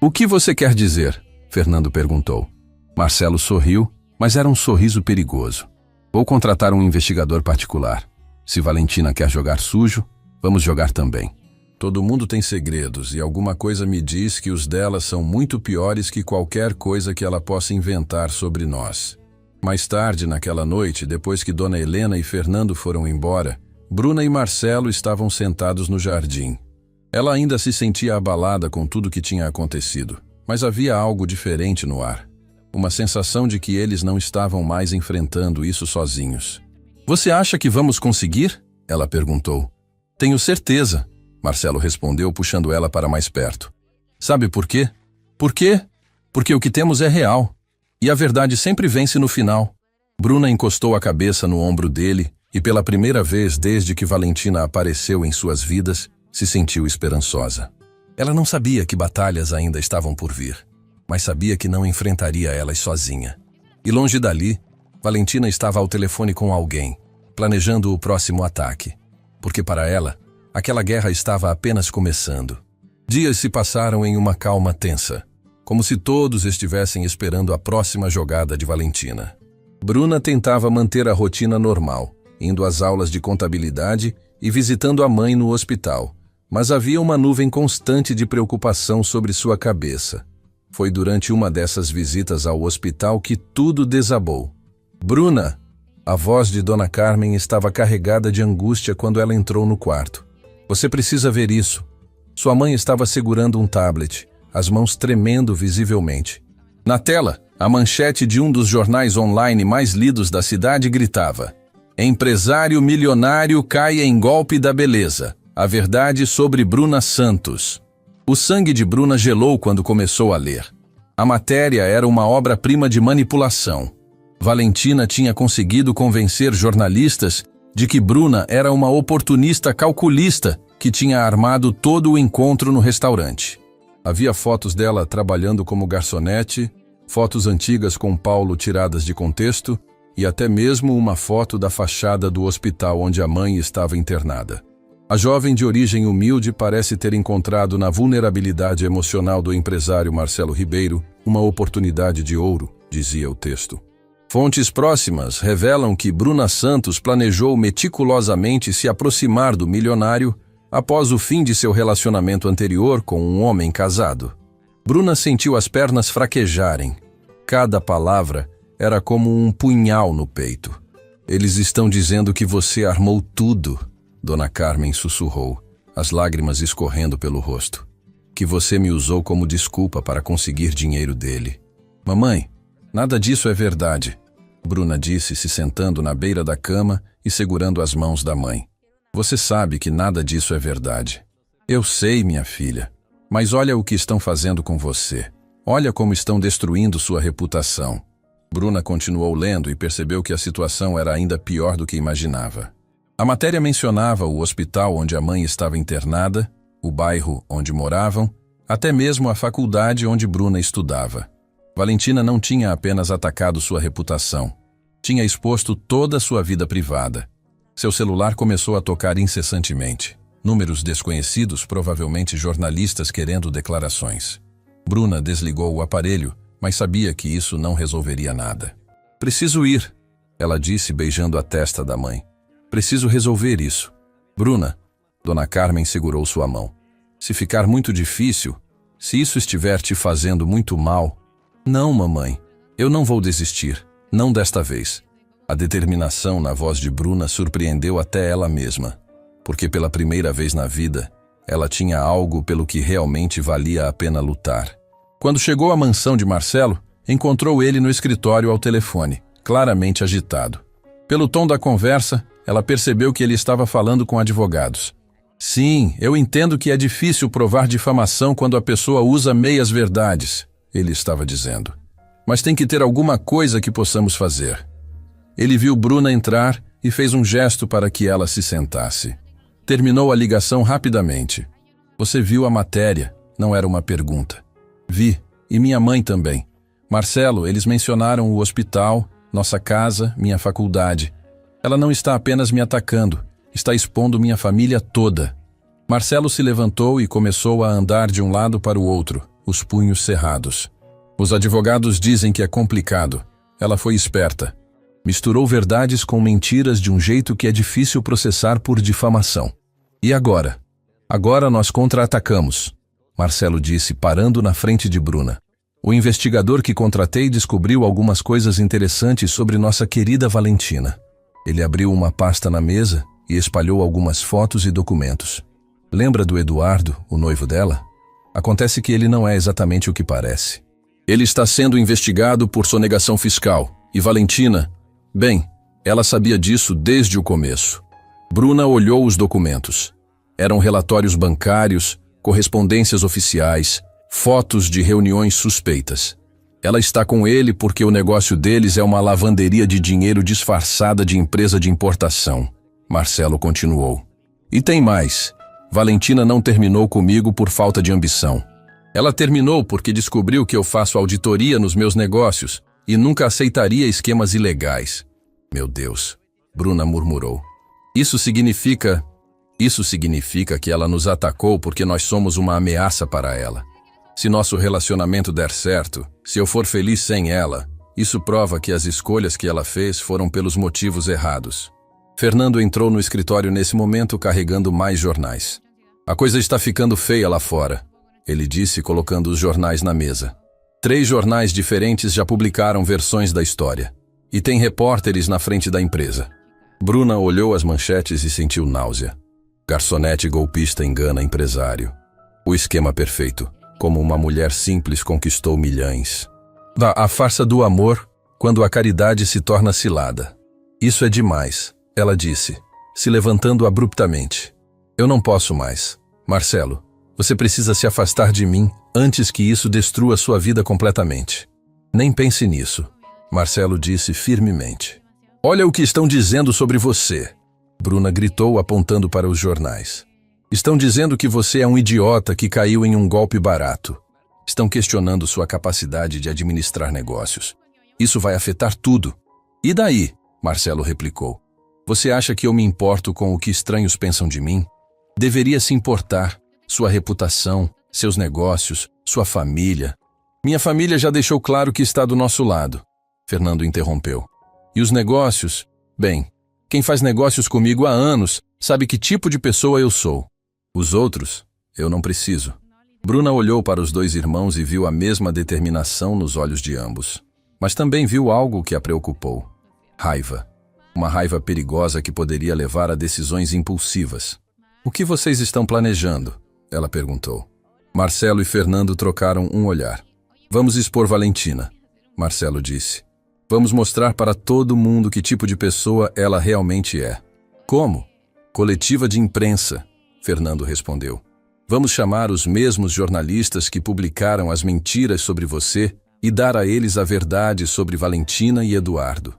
O que você quer dizer? Fernando perguntou. Marcelo sorriu, mas era um sorriso perigoso. Vou contratar um investigador particular. Se Valentina quer jogar sujo, vamos jogar também. Todo mundo tem segredos e alguma coisa me diz que os dela são muito piores que qualquer coisa que ela possa inventar sobre nós. Mais tarde, naquela noite, depois que Dona Helena e Fernando foram embora, Bruna e Marcelo estavam sentados no jardim. Ela ainda se sentia abalada com tudo que tinha acontecido, mas havia algo diferente no ar. Uma sensação de que eles não estavam mais enfrentando isso sozinhos. Você acha que vamos conseguir? Ela perguntou. Tenho certeza, Marcelo respondeu, puxando ela para mais perto. Sabe por quê? Por quê? Porque o que temos é real. E a verdade sempre vence no final. Bruna encostou a cabeça no ombro dele e pela primeira vez desde que Valentina apareceu em suas vidas, se sentiu esperançosa. Ela não sabia que batalhas ainda estavam por vir, mas sabia que não enfrentaria elas sozinha. E longe dali, Valentina estava ao telefone com alguém, planejando o próximo ataque. Porque para ela, aquela guerra estava apenas começando. Dias se passaram em uma calma tensa, como se todos estivessem esperando a próxima jogada de Valentina. Bruna tentava manter a rotina normal, indo às aulas de contabilidade e visitando a mãe no hospital, mas havia uma nuvem constante de preocupação sobre sua cabeça. Foi durante uma dessas visitas ao hospital que tudo desabou. Bruna! A voz de Dona Carmen estava carregada de angústia quando ela entrou no quarto. Você precisa ver isso. Sua mãe estava segurando um tablet, as mãos tremendo visivelmente. Na tela, a manchete de um dos jornais online mais lidos da cidade gritava: Empresário milionário cai em golpe da beleza. A verdade sobre Bruna Santos. O sangue de Bruna gelou quando começou a ler. A matéria era uma obra-prima de manipulação. Valentina tinha conseguido convencer jornalistas de que Bruna era uma oportunista calculista que tinha armado todo o encontro no restaurante. Havia fotos dela trabalhando como garçonete, fotos antigas com Paulo tiradas de contexto e até mesmo uma foto da fachada do hospital onde a mãe estava internada. A jovem de origem humilde parece ter encontrado na vulnerabilidade emocional do empresário Marcelo Ribeiro uma oportunidade de ouro, dizia o texto. Fontes próximas revelam que Bruna Santos planejou meticulosamente se aproximar do milionário após o fim de seu relacionamento anterior com um homem casado. Bruna sentiu as pernas fraquejarem. Cada palavra era como um punhal no peito. Eles estão dizendo que você armou tudo, Dona Carmen sussurrou, as lágrimas escorrendo pelo rosto. Que você me usou como desculpa para conseguir dinheiro dele. Mamãe, nada disso é verdade, Bruna disse, se sentando na beira da cama e segurando as mãos da mãe. Você sabe que nada disso é verdade. Eu sei, minha filha. Mas olha o que estão fazendo com você. Olha como estão destruindo sua reputação. Bruna continuou lendo e percebeu que a situação era ainda pior do que imaginava. A matéria mencionava o hospital onde a mãe estava internada, o bairro onde moravam, até mesmo a faculdade onde Bruna estudava. Valentina não tinha apenas atacado sua reputação, tinha exposto toda a sua vida privada. Seu celular começou a tocar incessantemente. Números desconhecidos, provavelmente jornalistas querendo declarações. Bruna desligou o aparelho, mas sabia que isso não resolveria nada. Preciso ir, ela disse, beijando a testa da mãe. Preciso resolver isso. Bruna, Dona Carmen segurou sua mão. Se ficar muito difícil, se isso estiver te fazendo muito mal... Não, mamãe, eu não vou desistir, não desta vez. A determinação na voz de Bruna surpreendeu até ela mesma, porque pela primeira vez na vida, ela tinha algo pelo que realmente valia a pena lutar. Quando chegou à mansão de Marcelo, encontrou ele no escritório ao telefone, claramente agitado. Pelo tom da conversa, ela percebeu que ele estava falando com advogados. Sim, eu entendo que é difícil provar difamação quando a pessoa usa meias-verdades, ele estava dizendo. Mas tem que ter alguma coisa que possamos fazer. Ele viu Bruna entrar e fez um gesto para que ela se sentasse. Terminou a ligação rapidamente. Você viu a matéria, não era uma pergunta. Vi, e minha mãe também. Marcelo, eles mencionaram o hospital, nossa casa, minha faculdade. Ela não está apenas me atacando, está expondo minha família toda. Marcelo se levantou e começou a andar de um lado para o outro, os punhos cerrados. Os advogados dizem que é complicado. Ela foi esperta. Misturou verdades com mentiras de um jeito que é difícil processar por difamação. E agora? Agora nós contra-atacamos, Marcelo disse, parando na frente de Bruna. O investigador que contratei descobriu algumas coisas interessantes sobre nossa querida Valentina. Ele abriu uma pasta na mesa e espalhou algumas fotos e documentos. Lembra do Eduardo, o noivo dela? Acontece que ele não é exatamente o que parece. Ele está sendo investigado por sonegação fiscal. E Valentina, bem, ela sabia disso desde o começo. Bruna olhou os documentos. Eram relatórios bancários, correspondências oficiais, fotos de reuniões suspeitas. Ela está com ele porque o negócio deles é uma lavanderia de dinheiro disfarçada de empresa de importação. Marcelo continuou. E tem mais. Valentina não terminou comigo por falta de ambição. Ela terminou porque descobriu que eu faço auditoria nos meus negócios e nunca aceitaria esquemas ilegais. Meu Deus, Bruna murmurou. Isso significa que ela nos atacou porque nós somos uma ameaça para ela. Se nosso relacionamento der certo, se eu for feliz sem ela, isso prova que as escolhas que ela fez foram pelos motivos errados. Fernando entrou no escritório nesse momento carregando mais jornais. A coisa está ficando feia lá fora, ele disse, colocando os jornais na mesa. 3 jornais diferentes já publicaram versões da história. E tem repórteres na frente da empresa. Bruna olhou as manchetes e sentiu náusea. Garçonete golpista engana empresário. O esquema perfeito. Como uma mulher simples conquistou milhões. A farsa do amor, quando a caridade se torna cilada. Isso é demais, ela disse, se levantando abruptamente. Eu não posso mais. Marcelo, você precisa se afastar de mim antes que isso destrua sua vida completamente. Nem pense nisso, Marcelo disse firmemente. Olha o que estão dizendo sobre você, Bruna gritou apontando para os jornais. Estão dizendo que você é um idiota que caiu em um golpe barato. Estão questionando sua capacidade de administrar negócios. Isso vai afetar tudo. E daí? Marcelo replicou. Você acha que eu me importo com o que estranhos pensam de mim? Deveria se importar. Sua reputação, seus negócios, sua família. Minha família já deixou claro que está do nosso lado. Fernando interrompeu. E os negócios? Bem, quem faz negócios comigo há anos sabe que tipo de pessoa eu sou. Os outros, eu não preciso. Bruna olhou para os 2 irmãos e viu a mesma determinação nos olhos de ambos. Mas também viu algo que a preocupou. Raiva. Uma raiva perigosa que poderia levar a decisões impulsivas. O que vocês estão planejando? Ela perguntou. Marcelo e Fernando trocaram um olhar. Vamos expor Valentina, Marcelo disse. Vamos mostrar para todo mundo que tipo de pessoa ela realmente é. Como? Coletiva de imprensa, Fernando respondeu. Vamos chamar os mesmos jornalistas que publicaram as mentiras sobre você e dar a eles a verdade sobre Valentina e Eduardo.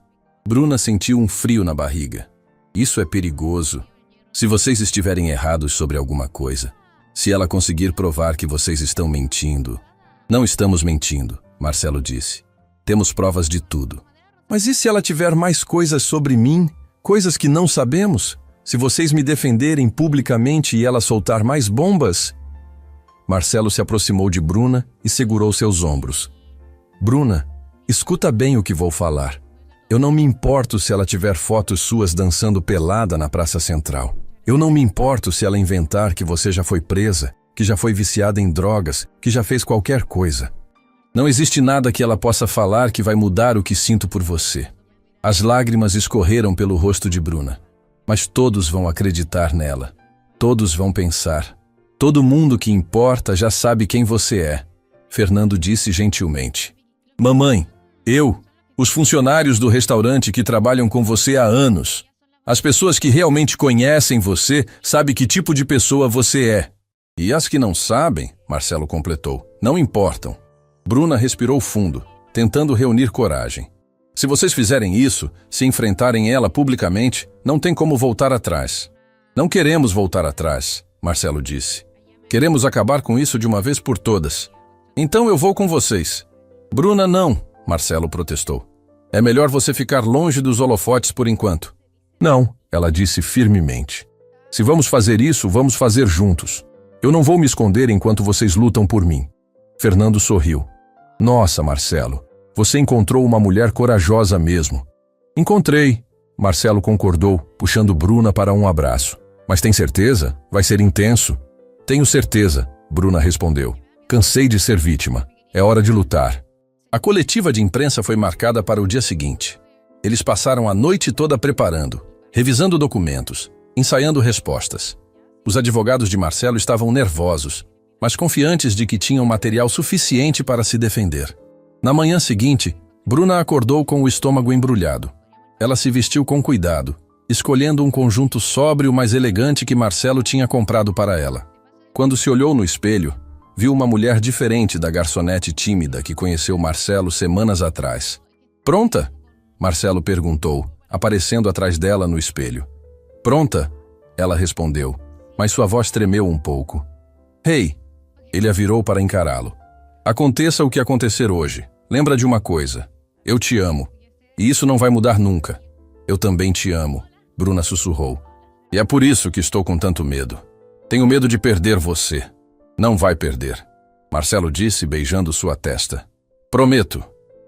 Bruna sentiu um frio na barriga. Isso é perigoso. Se vocês estiverem errados sobre alguma coisa, se ela conseguir provar que vocês estão mentindo... Não estamos mentindo, Marcelo disse. Temos provas de tudo. Mas e se ela tiver mais coisas sobre mim? Coisas que não sabemos? Se vocês me defenderem publicamente e ela soltar mais bombas? Marcelo se aproximou de Bruna e segurou seus ombros. Bruna, escuta bem o que vou falar. Eu não me importo se ela tiver fotos suas dançando pelada na Praça Central. Eu não me importo se ela inventar que você já foi presa, que já foi viciada em drogas, que já fez qualquer coisa. Não existe nada que ela possa falar que vai mudar o que sinto por você. As lágrimas escorreram pelo rosto de Bruna. Mas todos vão acreditar nela. Todos vão pensar. Todo mundo que importa já sabe quem você é. Fernando disse gentilmente. Mamãe, os funcionários do restaurante que trabalham com você há anos, as pessoas que realmente conhecem você, sabem que tipo de pessoa você é. E as que não sabem, Marcelo completou, não importam. Bruna respirou fundo, tentando reunir coragem. Se vocês fizerem isso, se enfrentarem ela publicamente, não tem como voltar atrás. Não queremos voltar atrás, Marcelo disse. Queremos acabar com isso de uma vez por todas. Então eu vou com vocês. Bruna, não, Marcelo protestou. É melhor você ficar longe dos holofotes por enquanto. Não, ela disse firmemente. Se vamos fazer isso, vamos fazer juntos. Eu não vou me esconder enquanto vocês lutam por mim. Fernando sorriu. Nossa, Marcelo, você encontrou uma mulher corajosa mesmo. Encontrei, Marcelo concordou, puxando Bruna para um abraço. Mas tem certeza? Vai ser intenso. Tenho certeza, Bruna respondeu. Cansei de ser vítima. É hora de lutar. A coletiva de imprensa foi marcada para o dia seguinte. Eles passaram a noite toda preparando, revisando documentos, ensaiando respostas. Os advogados de Marcelo estavam nervosos, mas confiantes de que tinham material suficiente para se defender. Na manhã seguinte, Bruna acordou com o estômago embrulhado. Ela se vestiu com cuidado, escolhendo um conjunto sóbrio mais elegante que Marcelo tinha comprado para ela. Quando se olhou no espelho, viu uma mulher diferente da garçonete tímida que conheceu Marcelo semanas atrás. Pronta? Marcelo perguntou, aparecendo atrás dela no espelho. Pronta? Ela respondeu, mas sua voz tremeu um pouco. Hey! Ele a virou para encará-lo. Aconteça o que acontecer hoje. Lembra de uma coisa. Eu te amo. E isso não vai mudar nunca. Eu também te amo, Bruna sussurrou. E é por isso que estou com tanto medo. Tenho medo de perder você. Não vai perder, Marcelo disse, beijando sua testa. Prometo.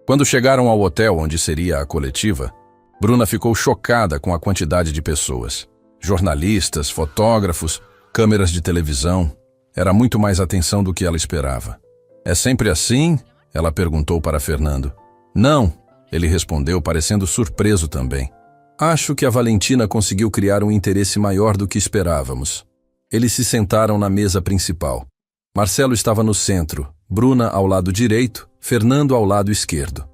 Quando chegaram ao hotel onde seria a coletiva, Bruna ficou chocada com a quantidade de pessoas. Jornalistas, fotógrafos, câmeras de televisão. Era muito mais atenção do que ela esperava. É sempre assim? Ela perguntou para Fernando. Não, ele respondeu, parecendo surpreso também. Acho que a Valentina conseguiu criar um interesse maior do que esperávamos. Eles se sentaram na mesa principal. Marcelo estava no centro, Bruna ao lado direito, Fernando ao lado esquerdo.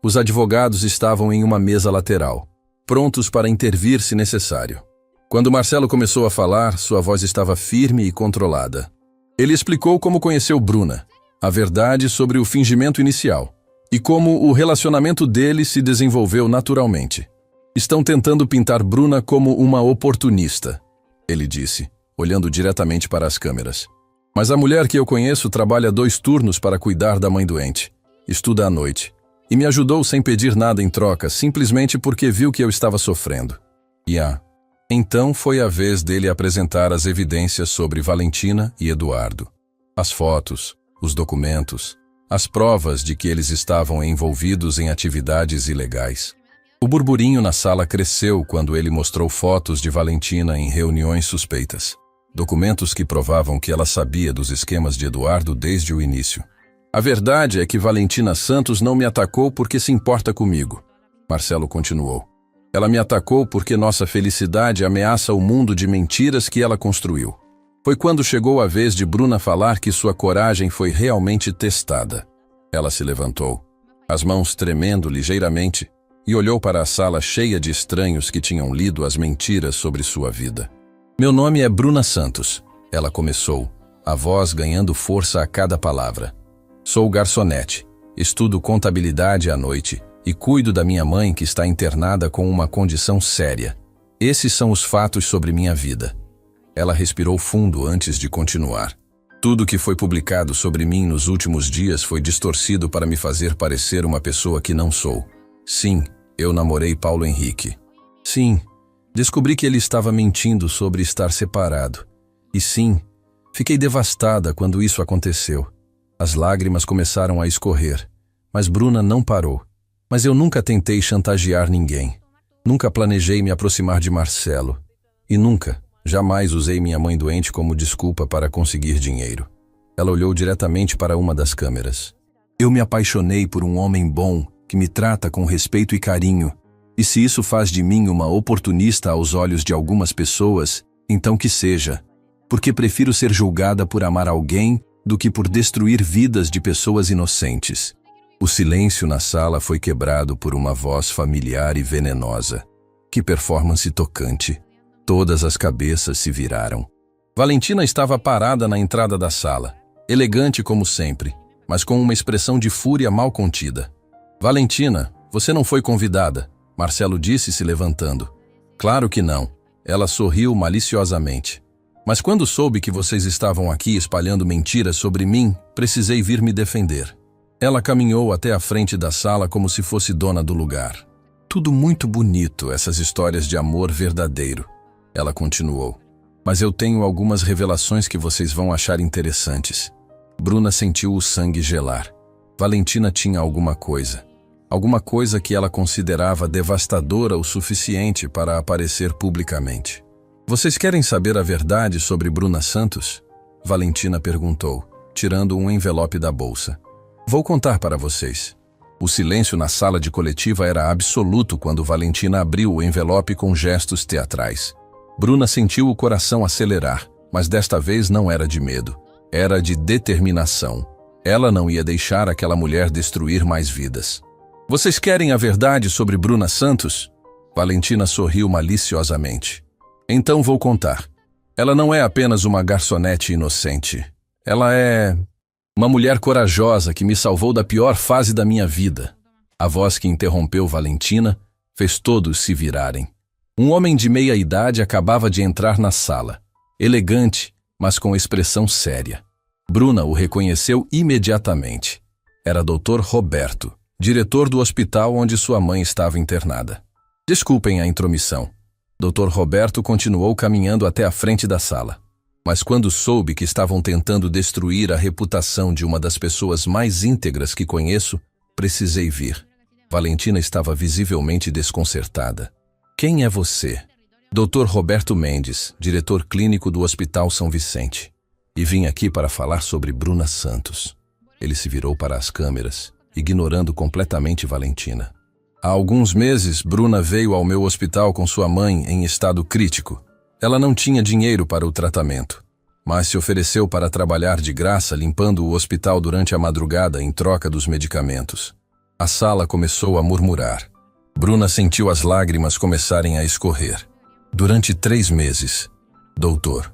Os advogados estavam em uma mesa lateral, prontos para intervir se necessário. Quando Marcelo começou a falar, sua voz estava firme e controlada. Ele explicou como conheceu Bruna, a verdade sobre o fingimento inicial, e como o relacionamento deles se desenvolveu naturalmente. Estão tentando pintar Bruna como uma oportunista, ele disse, olhando diretamente para as câmeras. Mas a mulher que eu conheço trabalha 2 turnos para cuidar da mãe doente. Estuda à noite. E me ajudou sem pedir nada em troca, simplesmente porque viu que eu estava sofrendo. Então foi a vez dele apresentar as evidências sobre Valentina e Eduardo. As fotos, os documentos, as provas de que eles estavam envolvidos em atividades ilegais. O burburinho na sala cresceu quando ele mostrou fotos de Valentina em reuniões suspeitas. Documentos que provavam que ela sabia dos esquemas de Eduardo desde o início. A verdade é que Valentina Santos não me atacou porque se importa comigo, Marcelo continuou. Ela me atacou porque nossa felicidade ameaça o mundo de mentiras que ela construiu. Foi quando chegou a vez de Bruna falar que sua coragem foi realmente testada. Ela se levantou, as mãos tremendo ligeiramente, e olhou para a sala cheia de estranhos que tinham lido as mentiras sobre sua vida. Meu nome é Bruna Santos, ela começou, a voz ganhando força a cada palavra. Sou garçonete, estudo contabilidade à noite e cuido da minha mãe que está internada com uma condição séria. Esses são os fatos sobre minha vida. Ela respirou fundo antes de continuar. Tudo que foi publicado sobre mim nos últimos dias foi distorcido para me fazer parecer uma pessoa que não sou. Sim, eu namorei Paulo Henrique. Sim, descobri que ele estava mentindo sobre estar separado. E sim, fiquei devastada quando isso aconteceu. As lágrimas começaram a escorrer, mas Bruna não parou. Mas eu nunca tentei chantagear ninguém. Nunca planejei me aproximar de Marcelo. E nunca, jamais usei minha mãe doente como desculpa para conseguir dinheiro. Ela olhou diretamente para uma das câmeras. Eu me apaixonei por um homem bom, que me trata com respeito e carinho. E se isso faz de mim uma oportunista aos olhos de algumas pessoas, então que seja. Porque prefiro ser julgada por amar alguém do que por destruir vidas de pessoas inocentes. O silêncio na sala foi quebrado por uma voz familiar e venenosa. Que performance tocante. Todas as cabeças se viraram. Valentina estava parada na entrada da sala, elegante como sempre, mas com uma expressão de fúria mal contida. Valentina, você não foi convidada, Marcelo disse se levantando. Claro que não. Ela sorriu maliciosamente. Mas quando soube que vocês estavam aqui espalhando mentiras sobre mim, precisei vir me defender. Ela caminhou até a frente da sala como se fosse dona do lugar. Tudo muito bonito, essas histórias de amor verdadeiro. Ela continuou. Mas eu tenho algumas revelações que vocês vão achar interessantes. Bruna sentiu o sangue gelar. Valentina tinha alguma coisa. Alguma coisa que ela considerava devastadora o suficiente para aparecer publicamente. Vocês querem saber a verdade sobre Bruna Santos? Valentina perguntou, tirando um envelope da bolsa. Vou contar para vocês. O silêncio na sala de coletiva era absoluto quando Valentina abriu o envelope com gestos teatrais. Bruna sentiu o coração acelerar, mas desta vez não era de medo. Era de determinação. Ela não ia deixar aquela mulher destruir mais vidas. Vocês querem a verdade sobre Bruna Santos? Valentina sorriu maliciosamente. Então vou contar. Ela não é apenas uma garçonete inocente. Ela é uma mulher corajosa que me salvou da pior fase da minha vida. A voz que interrompeu Valentina fez todos se virarem. Um homem de meia idade acabava de entrar na sala, elegante, mas com expressão séria. Bruna o reconheceu imediatamente. Era Dr. Roberto, diretor do hospital onde sua mãe estava internada. Desculpem a intromissão. Dr. Roberto continuou caminhando até a frente da sala. Mas quando soube que estavam tentando destruir a reputação de uma das pessoas mais íntegras que conheço, precisei vir. Valentina estava visivelmente desconcertada. Quem é você? Dr. Roberto Mendes, diretor clínico do Hospital São Vicente. E vim aqui para falar sobre Bruna Santos. Ele se virou para as câmeras, ignorando completamente Valentina. Há alguns meses, Bruna veio ao meu hospital com sua mãe em estado crítico. Ela não tinha dinheiro para o tratamento, mas se ofereceu para trabalhar de graça limpando o hospital durante a madrugada em troca dos medicamentos. A sala começou a murmurar. Bruna sentiu as lágrimas começarem a escorrer. Durante 3 meses. Doutor.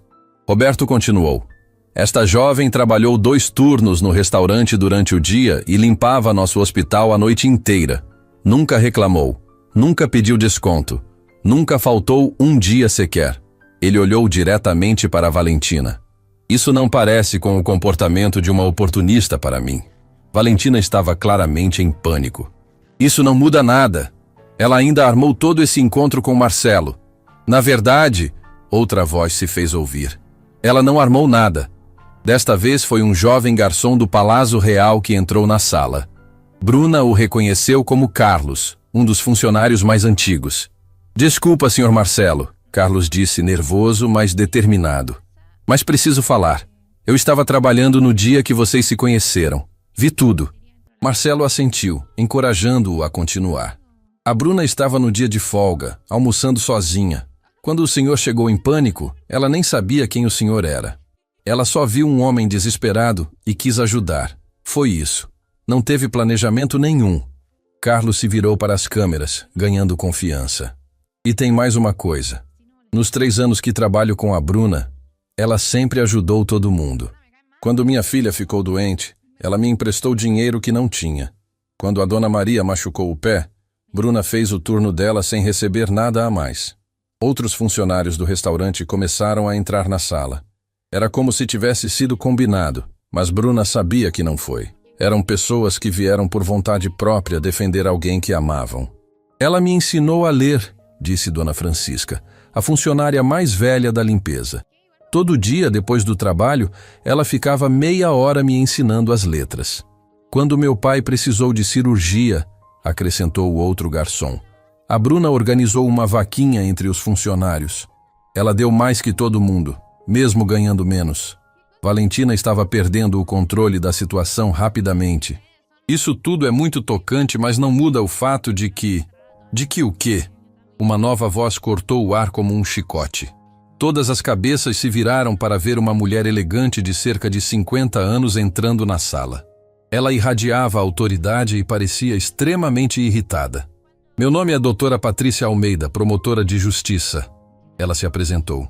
Roberto continuou. Esta jovem trabalhou 2 turnos no restaurante durante o dia e limpava nosso hospital a noite inteira. Nunca reclamou, nunca pediu desconto, nunca faltou um dia sequer. Ele olhou diretamente para Valentina. Isso não parece com o comportamento de uma oportunista para mim. Valentina estava claramente em pânico. Isso não muda nada. Ela ainda armou todo esse encontro com Marcelo. Na verdade, outra voz se fez ouvir. Ela não armou nada. Desta vez foi um jovem garçom do Palácio Real que entrou na sala. Bruna o reconheceu como Carlos, um dos funcionários mais antigos. Desculpa, Sr. Marcelo, Carlos disse nervoso, mas determinado. Mas preciso falar. Eu estava trabalhando no dia que vocês se conheceram. Vi tudo. Marcelo assentiu, encorajando-o a continuar. A Bruna estava no dia de folga, almoçando sozinha. Quando o senhor chegou em pânico, ela nem sabia quem o senhor era. Ela só viu um homem desesperado e quis ajudar. Foi isso. Não teve planejamento nenhum. Carlos se virou para as câmeras, ganhando confiança. E tem mais uma coisa. Nos 3 anos que trabalho com a Bruna, ela sempre ajudou todo mundo. Quando minha filha ficou doente, ela me emprestou dinheiro que não tinha. Quando a dona Maria machucou o pé, Bruna fez o turno dela sem receber nada a mais. Outros funcionários do restaurante começaram a entrar na sala. Era como se tivesse sido combinado, mas Bruna sabia que não foi. Eram pessoas que vieram por vontade própria defender alguém que amavam. Ela me ensinou a ler, disse Dona Francisca, a funcionária mais velha da limpeza. Todo dia, depois do trabalho, ela ficava meia hora me ensinando as letras. Quando meu pai precisou de cirurgia, acrescentou o outro garçom, a Bruna organizou uma vaquinha entre os funcionários. Ela deu mais que todo mundo, mesmo ganhando menos. Valentina estava perdendo o controle da situação rapidamente. Isso tudo é muito tocante, mas não muda o fato de que... De que o quê? Uma nova voz cortou o ar como um chicote. Todas as cabeças se viraram para ver uma mulher elegante de cerca de 50 anos entrando na sala. Ela irradiava autoridade e parecia extremamente irritada. Meu nome é Doutora Patrícia Almeida, promotora de justiça. Ela se apresentou.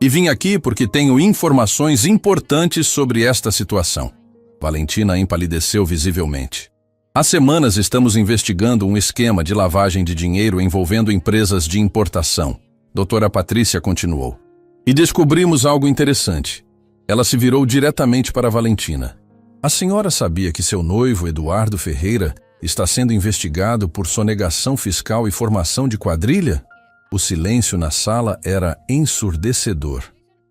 E vim aqui porque tenho informações importantes sobre esta situação. Valentina empalideceu visivelmente. Há semanas estamos investigando um esquema de lavagem de dinheiro envolvendo empresas de importação. Doutora Patrícia continuou. E descobrimos algo interessante. Ela se virou diretamente para Valentina. A senhora sabia que seu noivo, Eduardo Ferreira, está sendo investigado por sonegação fiscal e formação de quadrilha? O silêncio na sala era ensurdecedor.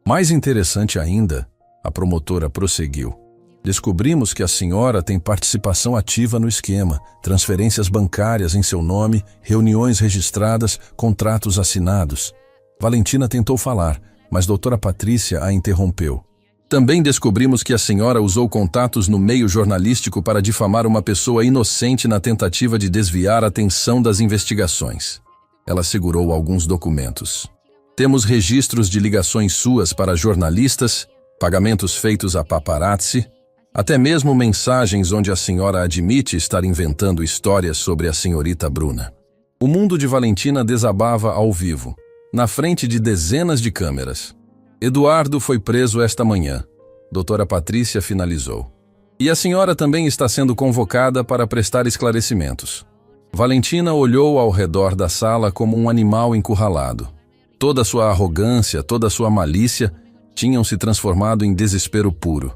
Mais interessante ainda, a promotora prosseguiu. Descobrimos que a senhora tem participação ativa no esquema, transferências bancárias em seu nome, reuniões registradas, contratos assinados. Valentina tentou falar, mas doutora Patrícia a interrompeu. Também descobrimos que a senhora usou contatos no meio jornalístico para difamar uma pessoa inocente na tentativa de desviar a atenção das investigações. Ela segurou alguns documentos. Temos registros de ligações suas para jornalistas, pagamentos feitos a paparazzi, até mesmo mensagens onde a senhora admite estar inventando histórias sobre a senhorita Bruna. O mundo de Valentina desabava ao vivo, na frente de dezenas de câmeras. Eduardo foi preso esta manhã. Doutora Patrícia finalizou. E a senhora também está sendo convocada para prestar esclarecimentos. Valentina olhou ao redor da sala como um animal encurralado. Toda sua arrogância, toda sua malícia tinham se transformado em desespero puro.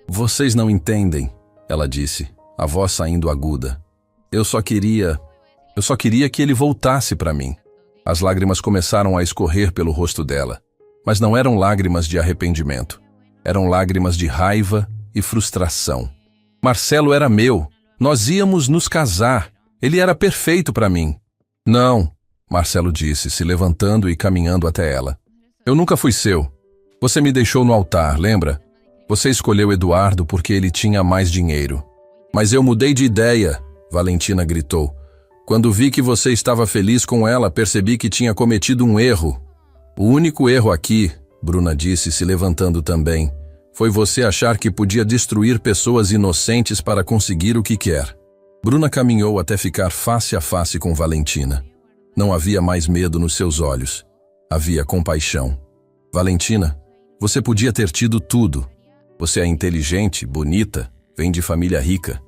Vocês não entendem, ela disse, a voz saindo aguda. Eu só queria que ele voltasse para mim. As lágrimas começaram a escorrer pelo rosto dela. Mas não eram lágrimas de arrependimento. Eram lágrimas de raiva e frustração. Marcelo era meu. Nós íamos nos casar. Ele era perfeito para mim. Não, Marcelo disse, se levantando e caminhando até ela. Eu nunca fui seu. Você me deixou no altar, lembra? Você escolheu Eduardo porque ele tinha mais dinheiro. Mas eu mudei de ideia, Valentina gritou. Quando vi que você estava feliz com ela, percebi que tinha cometido um erro. O único erro aqui, Bruna disse, se levantando também, foi você achar que podia destruir pessoas inocentes para conseguir o que quer. Bruna caminhou até ficar face a face com Valentina. Não havia mais medo nos seus olhos. Havia compaixão. Valentina, você podia ter tido tudo. Você é inteligente, bonita, vem de família rica,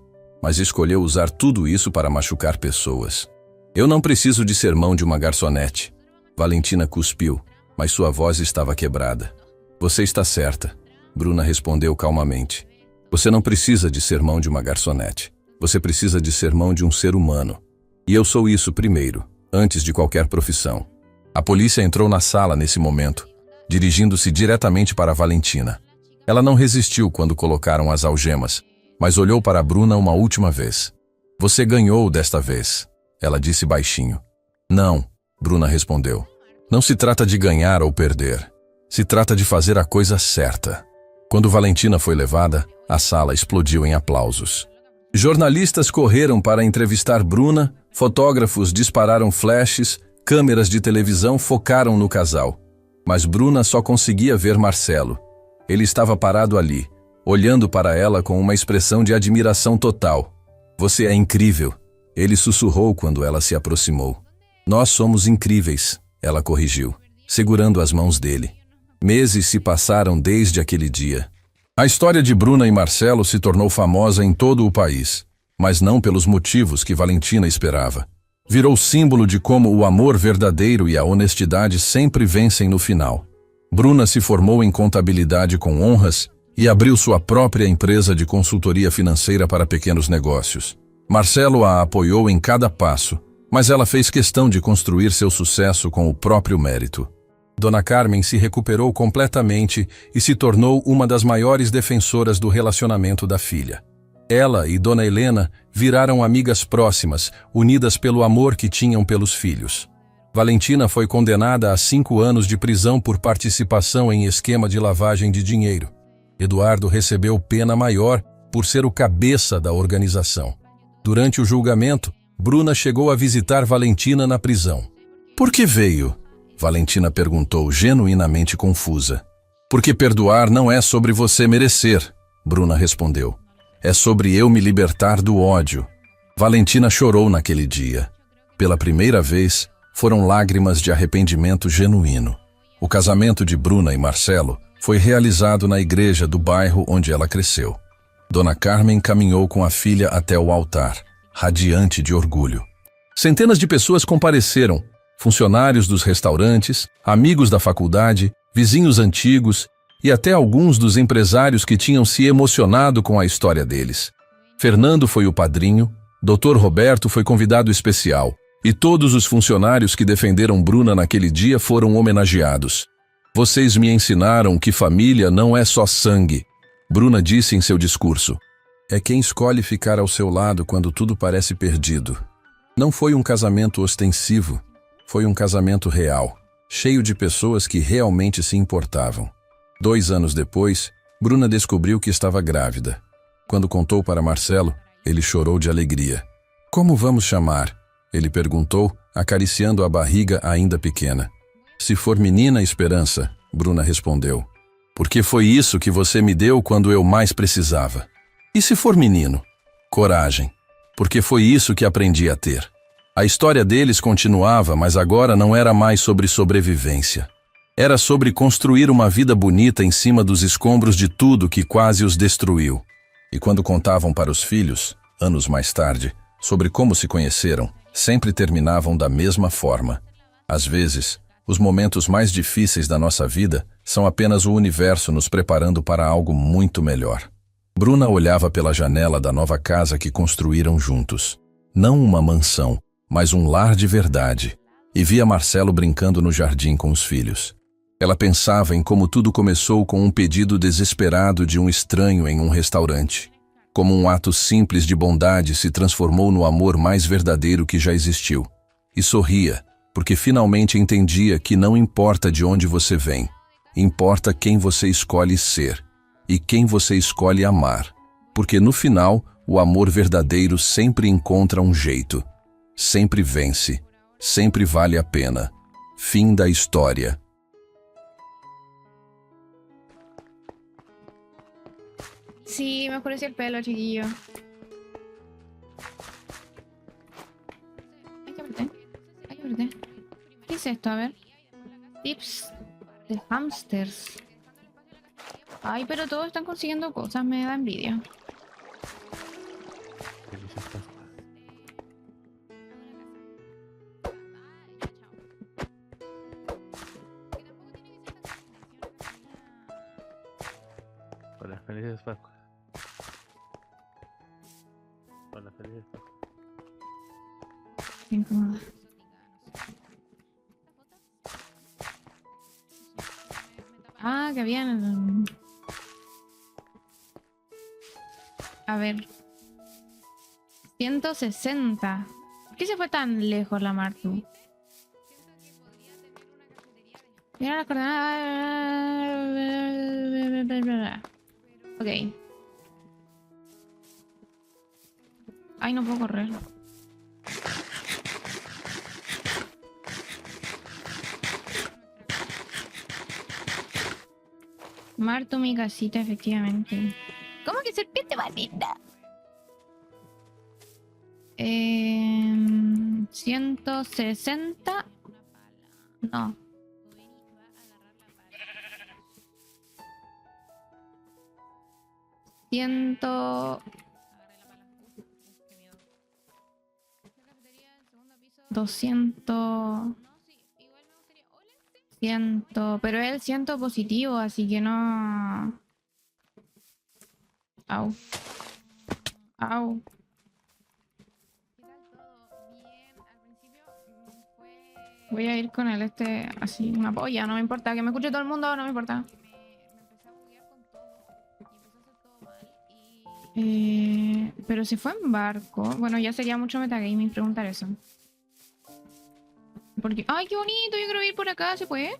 mas escolheu usar tudo isso para machucar pessoas. Eu não preciso de sermão de uma garçonete. Valentina cuspiu, mas sua voz estava quebrada. Você está certa, Bruna respondeu calmamente. Você não precisa de sermão de uma garçonete. Você precisa de sermão de um ser humano. E eu sou isso primeiro, antes de qualquer profissão. A polícia entrou na sala nesse momento, dirigindo-se diretamente para Valentina. Ela não resistiu quando colocaram as algemas, mas olhou para Bruna uma última vez. Você ganhou desta vez, ela disse baixinho. Não, Bruna respondeu. Não se trata de ganhar ou perder. Se trata de fazer a coisa certa. Quando Valentina foi levada, a sala explodiu em aplausos. Jornalistas correram para entrevistar Bruna, fotógrafos dispararam flashes, Câmeras de televisão focaram no casal, mas Bruna só conseguia ver Marcelo. Ele estava parado ali, olhando para ela com uma expressão de admiração total. Você é incrível, ele sussurrou quando ela se aproximou. Nós somos incríveis, ela corrigiu, segurando as mãos dele. Meses se passaram desde aquele dia. A história de Bruna e Marcelo se tornou famosa em todo o país, mas não pelos motivos que Valentina esperava. Virou símbolo de como o amor verdadeiro e a honestidade sempre vencem no final. Bruna se formou em contabilidade com honras e abriu sua própria empresa de consultoria financeira para pequenos negócios. Marcelo a apoiou em cada passo, mas ela fez questão de construir seu sucesso com o próprio mérito. Dona Carmen se recuperou completamente e se tornou uma das maiores defensoras do relacionamento da filha. Ela e Dona Helena viraram amigas próximas, unidas pelo amor que tinham pelos filhos. Valentina foi condenada a 5 anos de prisão por participação em esquema de lavagem de dinheiro. Eduardo recebeu pena maior por ser o cabeça da organização. Durante o julgamento, Bruna chegou a visitar Valentina na prisão. Por que veio? Valentina perguntou, genuinamente confusa. Porque perdoar não é sobre você merecer, Bruna respondeu. É sobre eu me libertar do ódio. Valentina chorou naquele dia. Pela primeira vez, foram lágrimas de arrependimento genuíno. O casamento de Bruna e Marcelo foi realizado na igreja do bairro onde ela cresceu. Dona Carmen caminhou com a filha até o altar, radiante de orgulho. Centenas de pessoas compareceram, funcionários dos restaurantes, amigos da faculdade, vizinhos antigos e até alguns dos empresários que tinham se emocionado com a história deles. Fernando foi o padrinho, Dr. Roberto foi convidado especial, e todos os funcionários que defenderam Bruna naquele dia foram homenageados. Vocês me ensinaram que família não é só sangue, Bruna disse em seu discurso. É quem escolhe ficar ao seu lado quando tudo parece perdido. Não foi um casamento ostensivo, foi um casamento real, cheio de pessoas que realmente se importavam. 2 anos depois, Bruna descobriu que estava grávida. Quando contou para Marcelo, ele chorou de alegria. Como vamos chamar? Ele perguntou, acariciando a barriga ainda pequena. Se for menina, Esperança, Bruna respondeu. Porque foi isso que você me deu quando eu mais precisava. E se for menino? Coragem. Porque foi isso que aprendi a ter. A história deles continuava, mas agora não era mais sobre sobrevivência. Era sobre construir uma vida bonita em cima dos escombros de tudo que quase os destruiu. E quando contavam para os filhos, anos mais tarde, sobre como se conheceram, sempre terminavam da mesma forma. Às vezes, os momentos mais difíceis da nossa vida são apenas o universo nos preparando para algo muito melhor. Bruna olhava pela janela da nova casa que construíram juntos. Não uma mansão, mas um lar de verdade. E via Marcelo brincando no jardim com os filhos. Ela pensava em como tudo começou com um pedido desesperado de um estranho em um restaurante. Como um ato simples de bondade se transformou no amor mais verdadeiro que já existiu. E sorria, porque finalmente entendia que não importa de onde você vem, importa quem você escolhe ser e quem você escolhe amar. Porque no final, o amor verdadeiro sempre encontra um jeito. Sempre vence, sempre vale a pena. Fim da história. Sí, me oscureció el pelo, chiquillo. Ay, qué apreté. Ay, qué apreté. ¿Qué es esto? A ver. Tips de hamsters. Ay, pero todos están consiguiendo cosas, me da envidia. Hola, felices Pascuas. Hola, felices Pascuas. Qué incómoda. Ah, que bien. A ver. 160. ¿Por qué se fue tan lejos la Martu? Mira las coordenadas. Ok. Ay, no puedo correr. Marto, mi casita, efectivamente. ¿Cómo que serpiente maldita? 160. No. Ciento... 200... 100... Pero es el 100 positivo, así que no... Au. Au. Voy a ir con el así, una polla, no me importa, que me escuche todo el mundo, no me importa. Pero se fue en barco. Bueno, ya sería mucho metagaming preguntar eso. Porque, ¡ay, qué bonito! Yo quiero ir por acá, ¿se puede?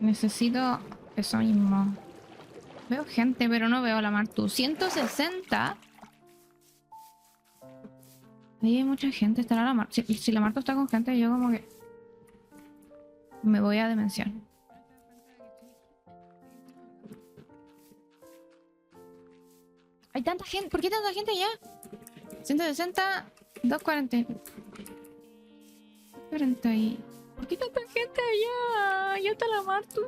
Necesito eso mismo. Veo gente, pero no veo a la Martu. 160. Ahí hay mucha gente. Estará la Martu. Si la Martu está con gente, yo como que me voy a demenciar. Hay tanta gente. ¿Por qué tanta gente allá? 160, 240. 40 y... ¿Por qué tanta gente allá? Ya está la Martu.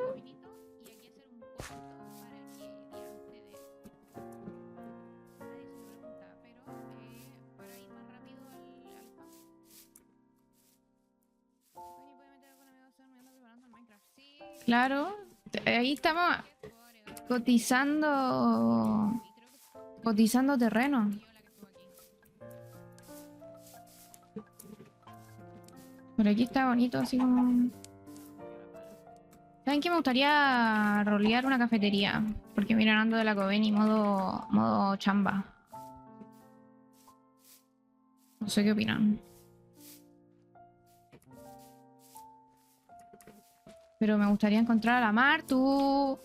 Claro, ahí estamos cotizando terreno. Por aquí está bonito, así como... ¿Saben qué? Me gustaría rolear una cafetería. Porque miran, ando de la Coveni modo chamba. No sé qué opinan. Pero me gustaría encontrar a la Martu.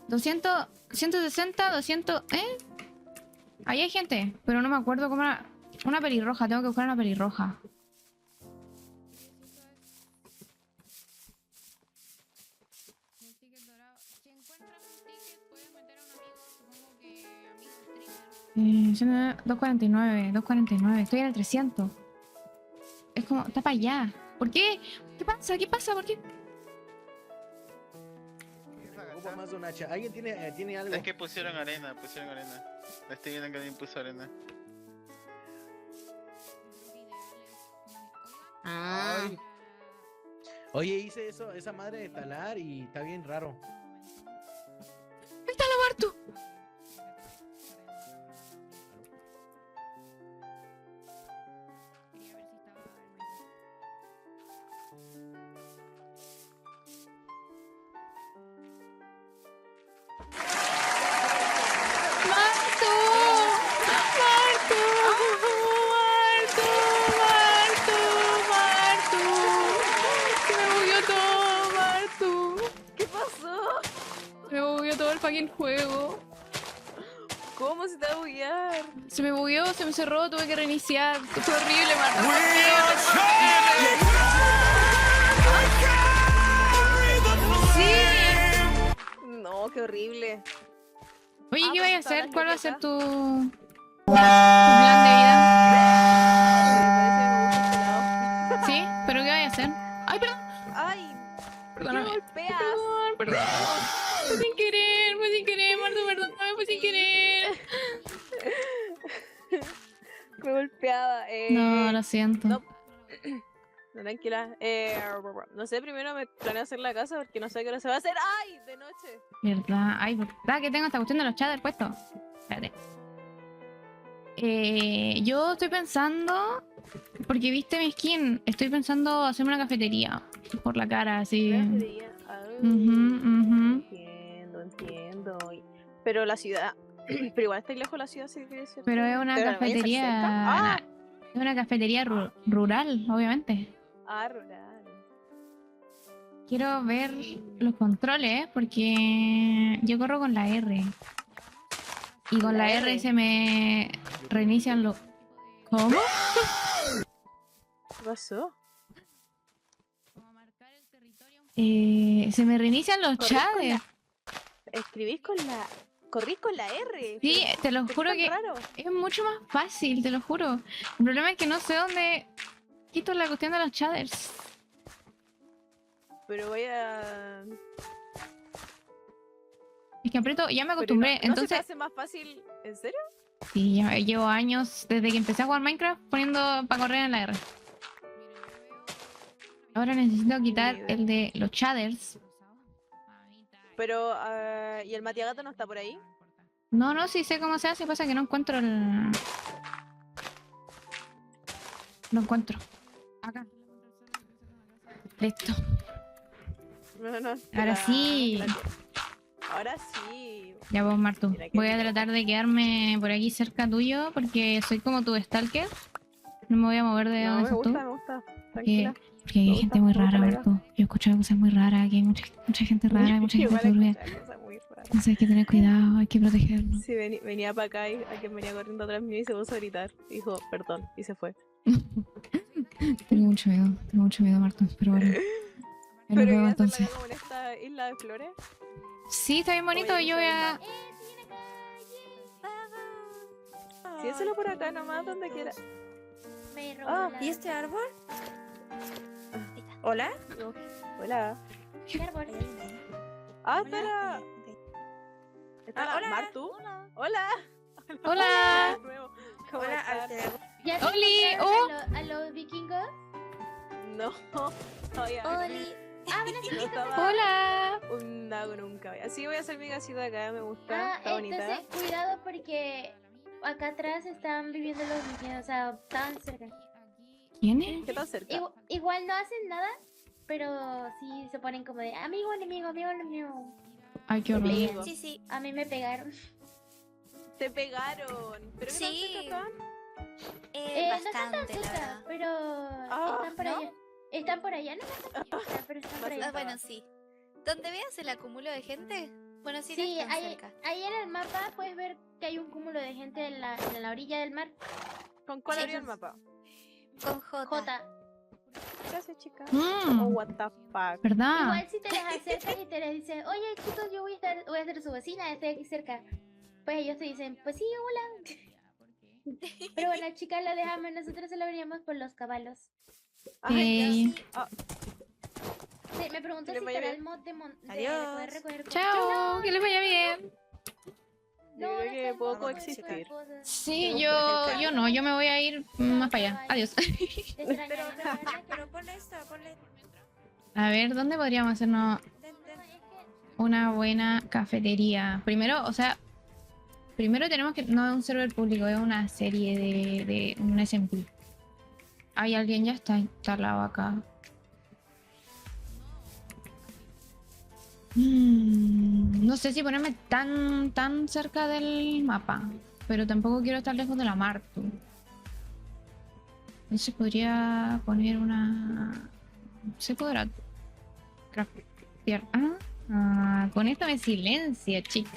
200, 160, 200... Ahí hay gente, pero no me acuerdo cómo era. Una pelirroja, tengo que buscar una pelirroja. Eh, 249, 249. Estoy en el 300. Es como, está para allá. ¿Por qué? ¿Qué pasa? ¿Qué pasa? ¿Por qué? Ocupa más un hacha. ¿Alguien tiene algo? Es que pusieron arena. Estoy viendo que alguien puso arena. Ay. Oye, hice eso, esa madre de talar y está bien raro. ¡Ahí está la Martu! El juego. ¿Cómo se te va a buguear? Se me bugueó, se me cerró, tuve que reiniciar. Fue horrible, Marta. Sí. No, qué horrible. Oye, ¿qué pues vas a está hacer? la ¿Cuál va a gente ser acá. tu plan de vida? Me parece que me gusta este lado. ¿Sí? ¿Pero qué vas a hacer? ¡Ay, perdón! Ay, ¿por qué me Perdóname. golpeas? Perdón. Fue sin querer, Marta, perdóname, fue sin querer. Me golpeaba. No, lo siento. no. No, tranquila. No sé, primero me planeo hacer la casa porque no sé qué hora se va a hacer. ¡Ay! De noche. ¿Verdad? Ay, ¿verdad que tengo esta cuestión de los chats puesto? Espérate. Yo estoy pensando, porque viste mi skin, estoy pensando hacerme una cafetería por la cara, así. Entiendo. Pero la ciudad. Pero igual está lejos la ciudad, sí que es cierto. Pero es una ¿Pero la vaya a hacer cerca? cafetería. Ah, Es una cafetería rural, obviamente. rural. Quiero ver los controles porque yo corro con la R. Y con la R se me reinician los... ¿Cómo? ¿Qué pasó? Se me reinician los Corrís con shaders. Escribís con la... Corrís con la R. Sí, te lo ¿Por qué juro tan que raro? es mucho más fácil, te lo juro. El problema es que no sé dónde quito la cuestión de los shaders. Pero voy a... Es que aprieto, ya me Pero acostumbré. ¿no se te Entonces, hace más fácil? ¿En serio? sí, ya llevo años desde que empecé a jugar Minecraft poniendo para correr en la R. Ahora necesito quitar idea. el de los shaders. Pero, ¿y el Matiagato no está por ahí? No, no, sí sé cómo se hace, pasa que no encuentro el... No encuentro. Acá. Listo. No, no. Ahora sí. Ahora sí. Ya vos, Martu. Mira que Voy a bien. tratar de quedarme por aquí cerca tuyo porque soy como tu stalker. No me voy a mover de No, donde me estás tú. gusta, me gusta. Tranquila. Porque hay Me gente gusta, muy me gusta rara, la idea. Martu. Yo he escuchado cosas muy raras, que hay mucha gente rara, hay mucha gente Igual turbia. escuché cosas muy raras. Entonces hay que tener cuidado, hay que protegernos. Sí, venía para acá y alguien venía corriendo atrás mío y se puso a gritar. Dijo, perdón, y se fue. Tengo mucho miedo, Martu. Pero bueno. Ahí nos Pero vemos ¿qué entonces. como en esta isla de flores? Sí, está bien bonito. Oye, Yo voy a... Sí, hazlo por acá nomás, donde quiera. Me robó Ah, la... ¿Y este árbol? ¿Hola? Hola. ¿Qué árbol? Ah, espera. Ok. Espera, hola. Martu. Hola. Hola. De nuevo. ¿Cómo Hola, estás? Alter. ¿Ya te ¡Oli! encontraron a los vikingos? No. Todavía no. ¡Oli! Ah, ven No estaba Hola. un dago nunca. Así voy a hacer mi casita acá, me gusta. Ah, Está bonita. entonces cuidado porque acá atrás están viviendo los niños, o sea, estaban cerca. ¿Quién es? ¿Qué tan cerca? Igual no hacen nada, pero sí se ponen como de amigo, enemigo, amigo, enemigo. Ay, qué horror. Amigo. Sí, sí. A mí me pegaron. Te pegaron. ¿Pero qué tan Sí. cerca estaban? No están tan Bastante, la cerca, verdad. pero están por ¿no? allá. Están por allá, no están cerca, pero están por Más allá. Ah, bueno, sí. ¿Dónde veas el acúmulo de gente? Bueno, sí, Sí, no es tan ahí, cerca. ahí en el mapa puedes ver que hay un cúmulo de gente en la orilla del mar. ¿Con cuál Sí, abrió el esos- mapa? Con J. J. Gracias, chica. Mm, Oh, what the fuck. ¿verdad? Igual si te les acercas y te les dices, oye chicos, yo voy a ser su vecina, estoy aquí cerca. Pues ellos te dicen, pues sí, hola. Pero bueno, chicas, lo dejamos, nosotros se lo veríamos por los caballos. Sí. Ah, Sí, me preguntó Que les si vaya estará bien. el mod de Adiós. poder recoger cosas. Chao, que les vaya bien. Yo creo no que está puedo el mod de coexistir. recoger cosas. Sí, yo no, yo me voy a ir más para allá. Adiós. Te extrañaré, pero verdad que- Pero ponle esto, ponle... A ver, ¿dónde podríamos hacernos Ten, ten. una buena cafetería? Primero, o sea, primero tenemos que... No es un server público, es una serie de un SMP. Hay alguien ya está instalado acá. No sé si ponerme tan cerca del mapa, pero tampoco quiero estar lejos de la Martu. Entonces podría poner una... Se podrá craftear. Con esto me silencia, chica.